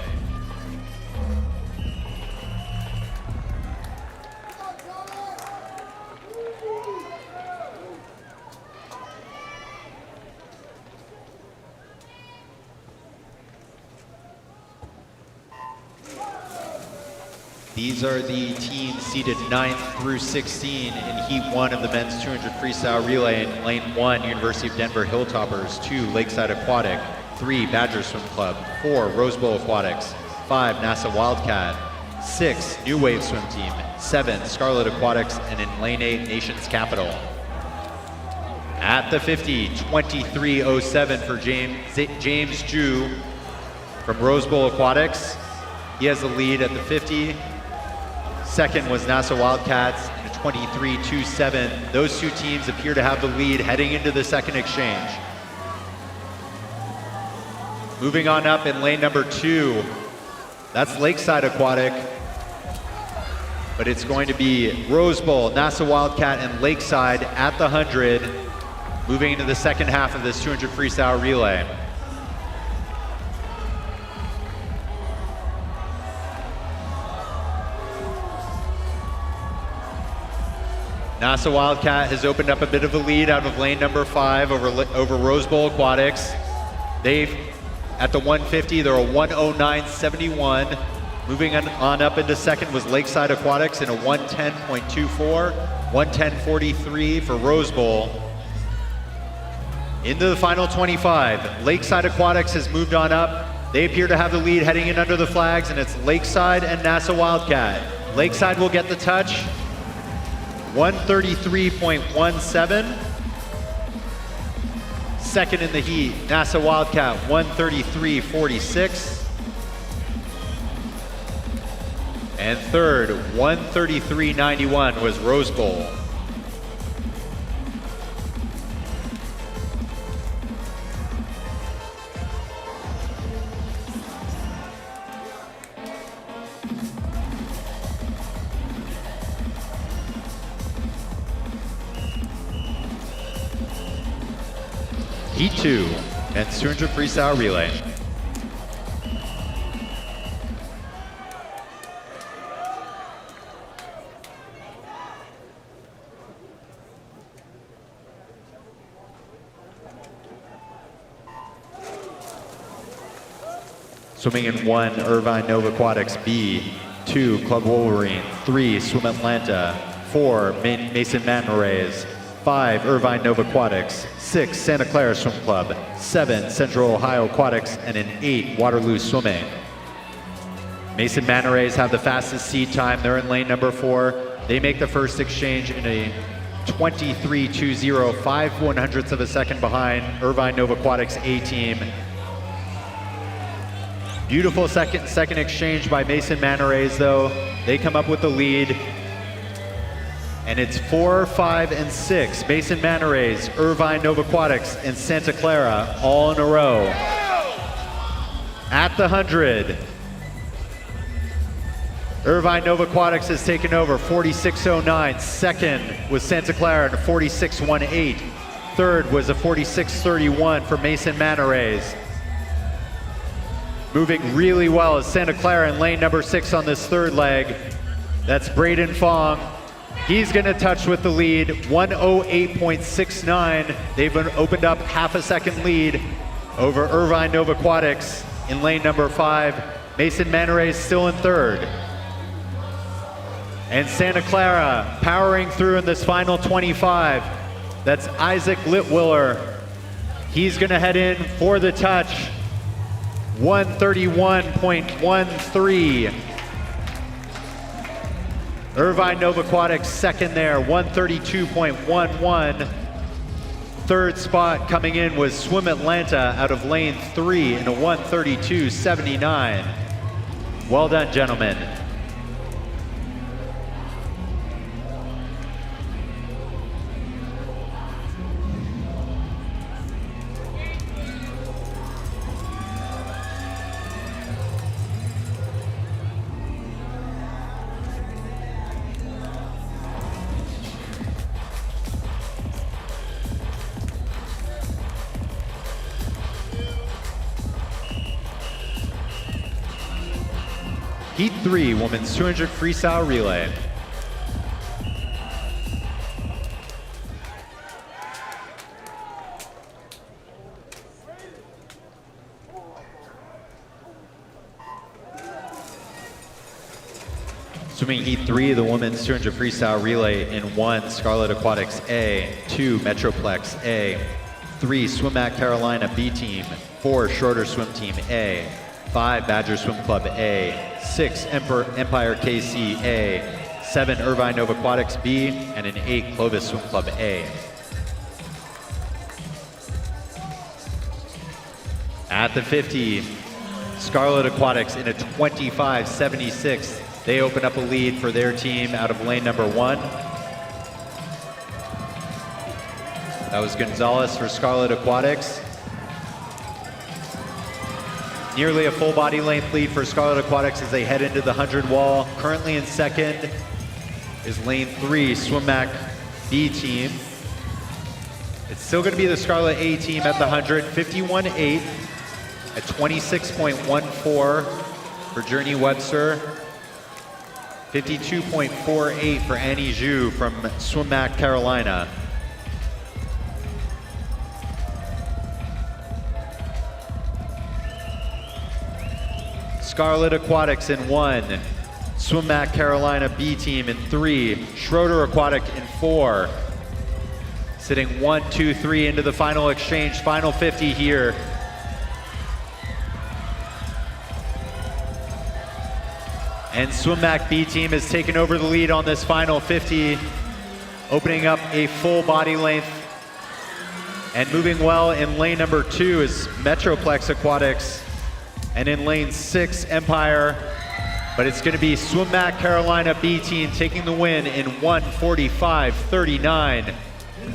These are the teams seeded 9th through 16 in Heat 1 of the men's 200 freestyle relay. In Lane 1, University of Denver Hilltoppers. 2, Lakeside Aquatic. 3, Badger Swim Club. 4, Rose Bowl Aquatics. 5, NASA Wildcat. 6, New Wave Swim Team. 7, Scarlet Aquatics. And in Lane 8, Nation's Capital. At the 50, 23:07 for James Ju from Rose Bowl Aquatics. He has the lead at the 50. Second was NASA Wildcats in a 23:27. Those two teams appear to have the lead heading into the second exchange. Moving on up in lane number 2, that's Lakeside Aquatic, but it's going to be Rose Bowl, NASA Wildcat, and Lakeside at the 100, moving into the second half of this 200 freestyle relay. NASA Wildcat has opened up a bit of a lead out of lane number 5 over Rose Bowl Aquatics. They've, at the 150, they're a 109.71. Moving on up into second was Lakeside Aquatics in a 110.24, 110.43 for Rose Bowl. Into the final 25, Lakeside Aquatics has moved on up. They appear to have the lead heading in under the flags, and it's Lakeside and NASA Wildcat. Lakeside will get the touch. 133.17. Second in the heat, NASA Wildcat, 133.46. And third, 133.91 was Rose Bowl. Heat 2, and 200 freestyle relay. Swimming in 1, Irvine Nova Aquatics B. 2, Club Wolverine. 3, Swim Atlanta. 4, Mason Manta Rays. 5, Irvine Nova Aquatics. 6, Santa Clara Swim Club. 7, Central Ohio Aquatics. And in 8, Waterloo Swimming. Mason Manta Rays have the fastest seed time. They're in lane number 4. They make the first exchange in a 23:20, 5/100ths of a second behind Irvine Nova Aquatics A team. Beautiful second exchange by Mason Manta Rays though. They come up with the lead. And it's 4, 5, and 6. Mason Manta Rays, Irvine Nova Aquatics, and Santa Clara all in a row. At the 100, Irvine Nova Aquatics has taken over, 46.09. Second was Santa Clara at 46.18. Third was a 46.31 for Mason Manta Rays. Moving really well is Santa Clara in lane number 6 on this third leg. That's Braden Fong. He's gonna touch with the lead, 108.69. They've opened up half a second lead over Irvine Nova Aquatics in lane number 5. Mason Manta Rays still in third. And Santa Clara powering through in this final 25. That's Isaac Litwiller. He's gonna head in for the touch, 131.13. Irvine Nova Aquatics second there, 132.11. Third spot coming in was Swim Atlanta out of lane 3 in a 132.79. Well done, gentlemen. Heat 3, women's 200 freestyle relay. Swimming heat 3 of the women's 200 freestyle relay in 1, Scarlet Aquatics A, 2, Metroplex A, 3, Swim at Carolina B team, 4, Schroeder Swim Team A, 5, Badger Swim Club A, 6, Empire KC A, 7, Irvine Nova Aquatics B, and an 8, Clovis Swim Club A. At the 50, Scarlet Aquatics in a 25.76. They open up a lead for their team out of lane number 1. That was Gonzalez for Scarlet Aquatics. Nearly a full body length lead for Scarlet Aquatics as they head into the 100 wall. Currently in second is lane 3, Swimmac B team. It's still going to be the Scarlet A team at the 100, 51.8 at 26.14 for Journey Webster. 52.48 for Annie Zhu from Swimmac Carolina. Scarlet Aquatics in 1, Swimmac Carolina B team in 3, Schroeder Aquatic in 4. Sitting 1, 2, 3 into the final exchange, final 50 here. And Swimmac B team has taken over the lead on this final 50, opening up a full body length. And moving well in lane number 2 is Metroplex Aquatics. And in lane 6, Empire. But it's gonna be Swimmac Carolina B team taking the win in 1:45.39.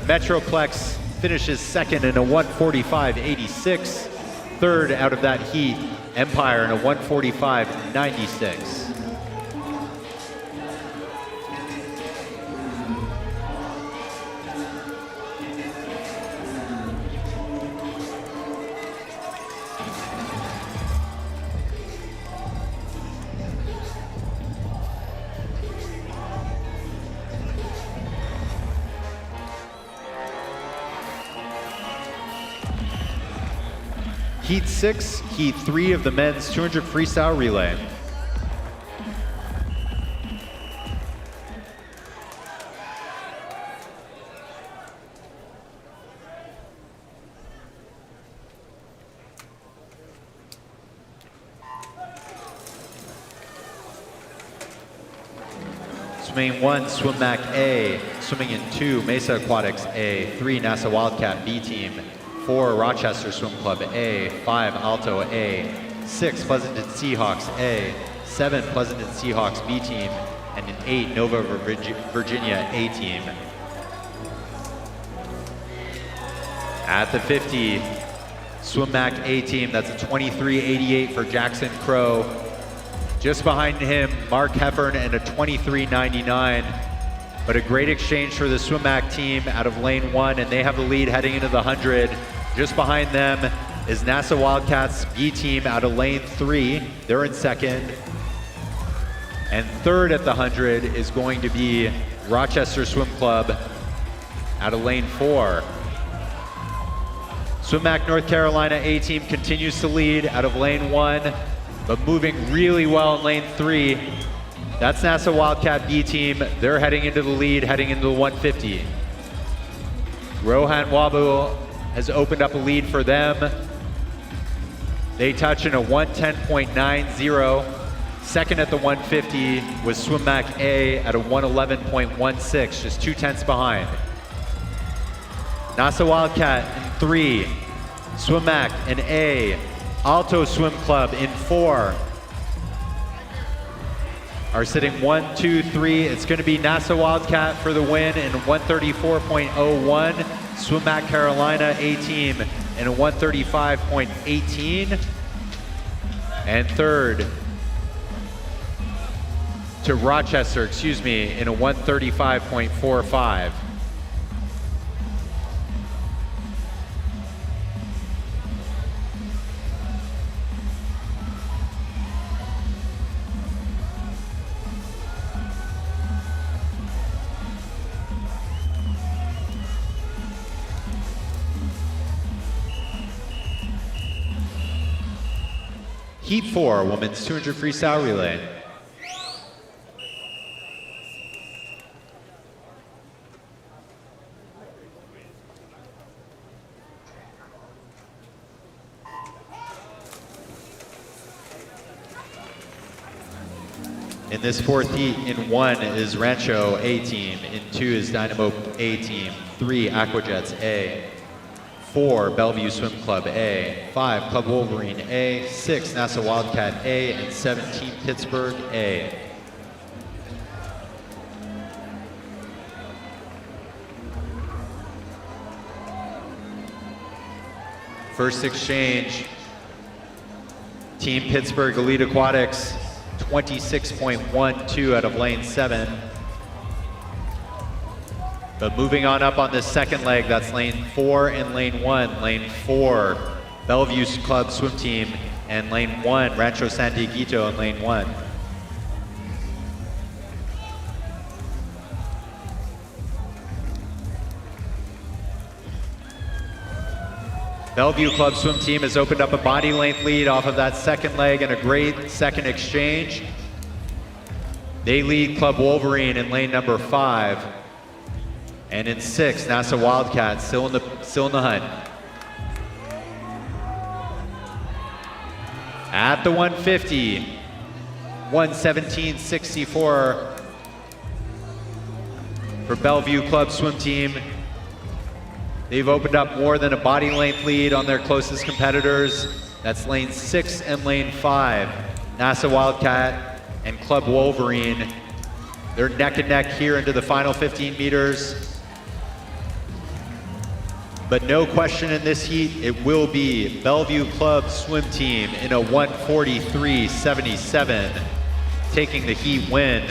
Metroplex finishes second in a 1:45.86. Third out of that heat, Empire in a 1:45.96. Heat 6, Heat 3 of the men's 200 freestyle relay. Swimming in 1, Swimmac A. Swimming in 2, Mesa Aquatics A. 3, NASA Wildcat B team. 4, Rochester Swim Club A, 5, Alto A, 6, Pleasanton Seahawks A, 7, Pleasanton Seahawks B team, and an 8, Nova Virginia A team. At the 50, Swimmac A team, that's a 23.88 for Jackson Crow. Just behind him, Mark Heffern and a 23.99. But a great exchange for the Swimmac team out of lane 1, and they have the lead heading into the 100. Just behind them is NASA Wildcats B team out of lane 3. They're in second. And third at the 100 is going to be Rochester Swim Club out of lane 4. Swimmac North Carolina A team continues to lead out of lane 1, but moving really well in lane 3. That's NASA Wildcat B team. They're heading into the lead, heading into the 150. Rohan Wabu has opened up a lead for them. They touch in a 110.90. Second at the 150 was Swimmac A at a 111.16, just 2/10 behind. NASA Wildcat in 3, Swimmac in A, Alto Swim Club in 4. Are sitting 1, 2, 3. It's going to be NASA Wildcat for the win in 134.01. Swimmac Carolina A team in a 135.18. And third to Rochester, in a 135.45. Heat 4, women's 200 freestyle relay. In this fourth heat, in 1 is Rancho A team, in 2 is Dynamo A team, 3 Aquajets A, 4 Bellevue Swim Club A, 5 Club Wolverine A, 6 NASA Wildcat A, and 7 Team Pittsburgh A. First exchange, Team Pittsburgh Elite Aquatics, 26.12 out of lane 7. But moving on up on this second leg, that's lane 4 and lane 1. Lane 4, Bellevue Club Swim Team, and lane 1, Rancho San Dieguito in lane 1. Bellevue Club Swim Team has opened up a body length lead off of that second leg and a great second exchange. They lead Club Wolverine in lane number 5. And in 6, NASA Wildcat still in the hunt. At the 150, 117.64 for Bellevue Club Swim Team. They've opened up more than a body length lead on their closest competitors. That's lane 6 and lane 5. NASA Wildcat and Club Wolverine. They're neck and neck here into the final 15 meters. But no question in this heat, it will be Bellevue Club Swim Team in a 143.77, taking the heat win.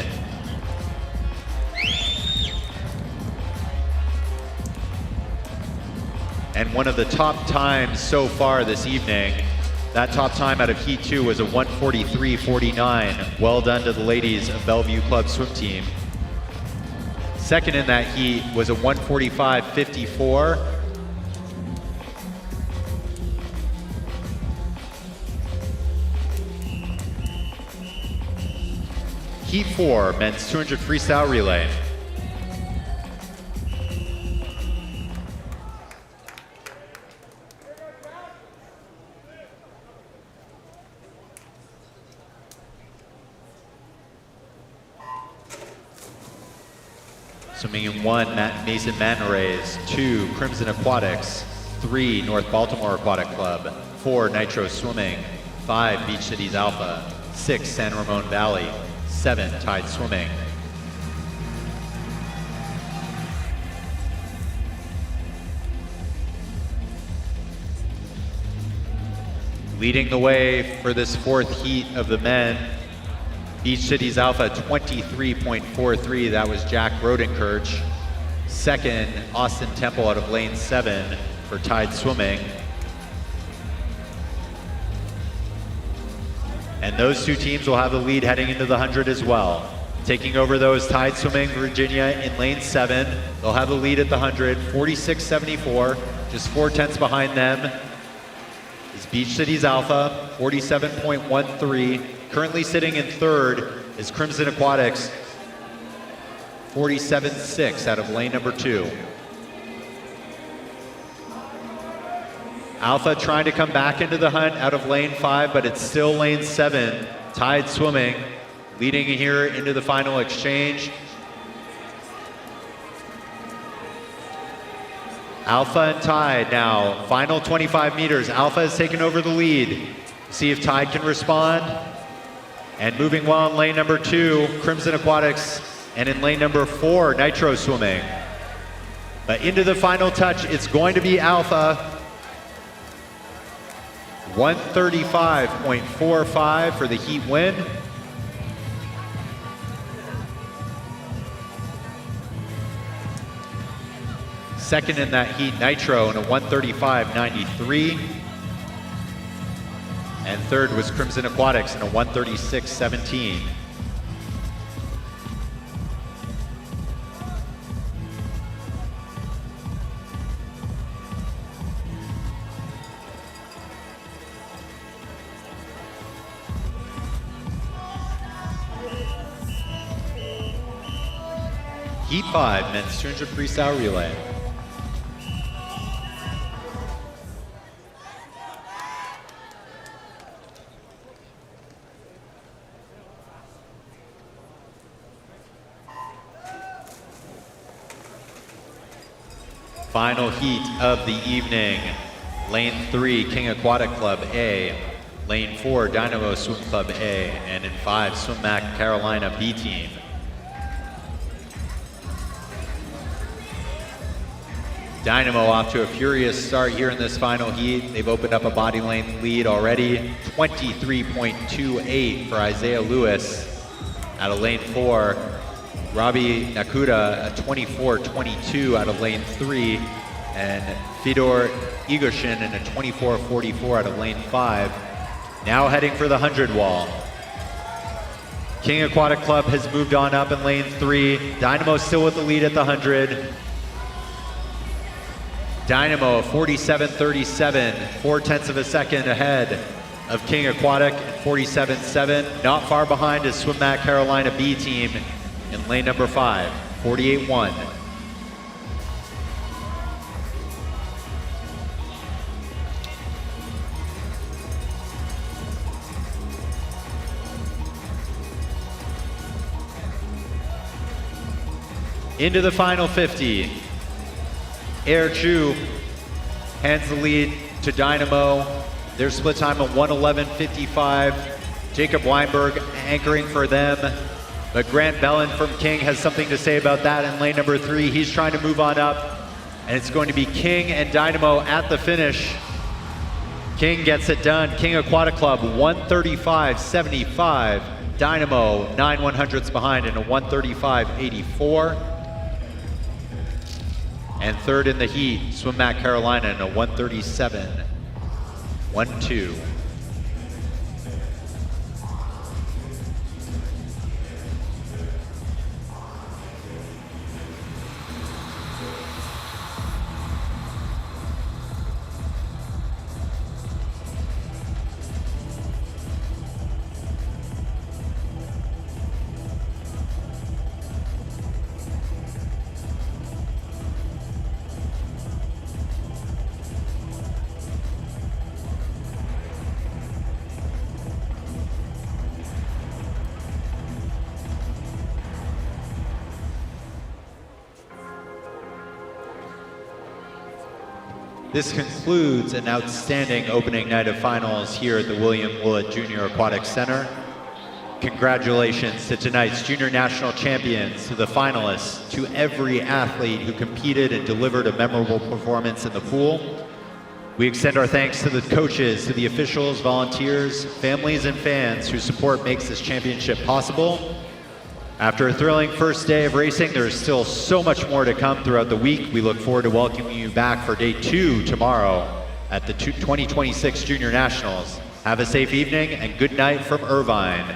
And one of the top times so far this evening. That top time out of Heat 2 was a 143.49. Well done to the ladies of Bellevue Club Swim Team. Second in that heat was a 145.54. Heat 4, men's 200 freestyle relay. Swimming in 1, Mason Manarays, 2, Crimson Aquatics, 3, North Baltimore Aquatic Club, 4, Nitro Swimming, 5, Beach Cities Alpha, 6, San Ramon Valley, 7, Tide Swimming. Leading the way for this fourth heat of the men, Beach Cities Alpha 23.43, that was Jack Rodenkirch. Second, Austin Temple out of lane 7 for Tide Swimming. And those two teams will have the lead heading into the 100 as well. Taking over those, Tide Swimming, Virginia in lane 7. They'll have the lead at the 100, 46.74, just 4/10 behind them is Beach Cities Alpha, 47.13. Currently sitting in third is Crimson Aquatics, 47.6 out of lane number 2. Alpha trying to come back into the hunt out of lane 5, but it's still lane 7. Tide Swimming leading here into the final exchange. Alpha and Tide now, final 25 meters. Alpha has taken over the lead. See if Tide can respond. And moving well in lane number 2, Crimson Aquatics, and in lane number 4, Nitro Swimming. But into the final touch, it's going to be Alpha. 135.45 for the heat win. Second in that heat, Nitro in a 135.93. And third was Crimson Aquatics in a 136.17. Heat 5, men's 200 freestyle relay. Final heat of the evening. Lane 3, King Aquatic Club A. Lane 4, Dynamo Swim Club A. And in 5, Swim Mac Carolina B team. Dynamo off to a furious start here in this final heat. They've opened up a body length lead already. 23.28 for Isaiah Lewis out of lane 4. Robbie Nakuda at 24.22 out of lane 3. And Fedor Igoshin in a 24.44 out of lane 5. Now heading for the 100 wall. King Aquatic Club has moved on up in lane 3. Dynamo still with the lead at the 100. Dynamo 47.37, 4/10 of a second ahead of King Aquatic at 47.7. Not far behind is Swim Mac Carolina B team in lane number 5, 48.1. Into the final 50. Air Chu hands the lead to Dynamo. Their split time of 1:11.55. Jacob Weinberg anchoring for them. But Grant Bellin from King has something to say about that in lane number 3. He's trying to move on up. And it's going to be King and Dynamo at the finish. King gets it done. King Aquatic Club 1:35.75. Dynamo 9/100ths behind in a 1:35.84. And third in the heat, Swim Mac Carolina in a 1:37.12. This concludes an outstanding opening night of finals here at the William Willett Junior Aquatic Center. Congratulations to tonight's Junior National Champions, to the finalists, to every athlete who competed and delivered a memorable performance in the pool. We extend our thanks to the coaches, to the officials, volunteers, families, and fans whose support makes this championship possible. After a thrilling first day of racing, there is still so much more to come throughout the week. We look forward to welcoming you back for day 2 tomorrow at the 2026 Junior Nationals. Have a safe evening and good night from Irvine.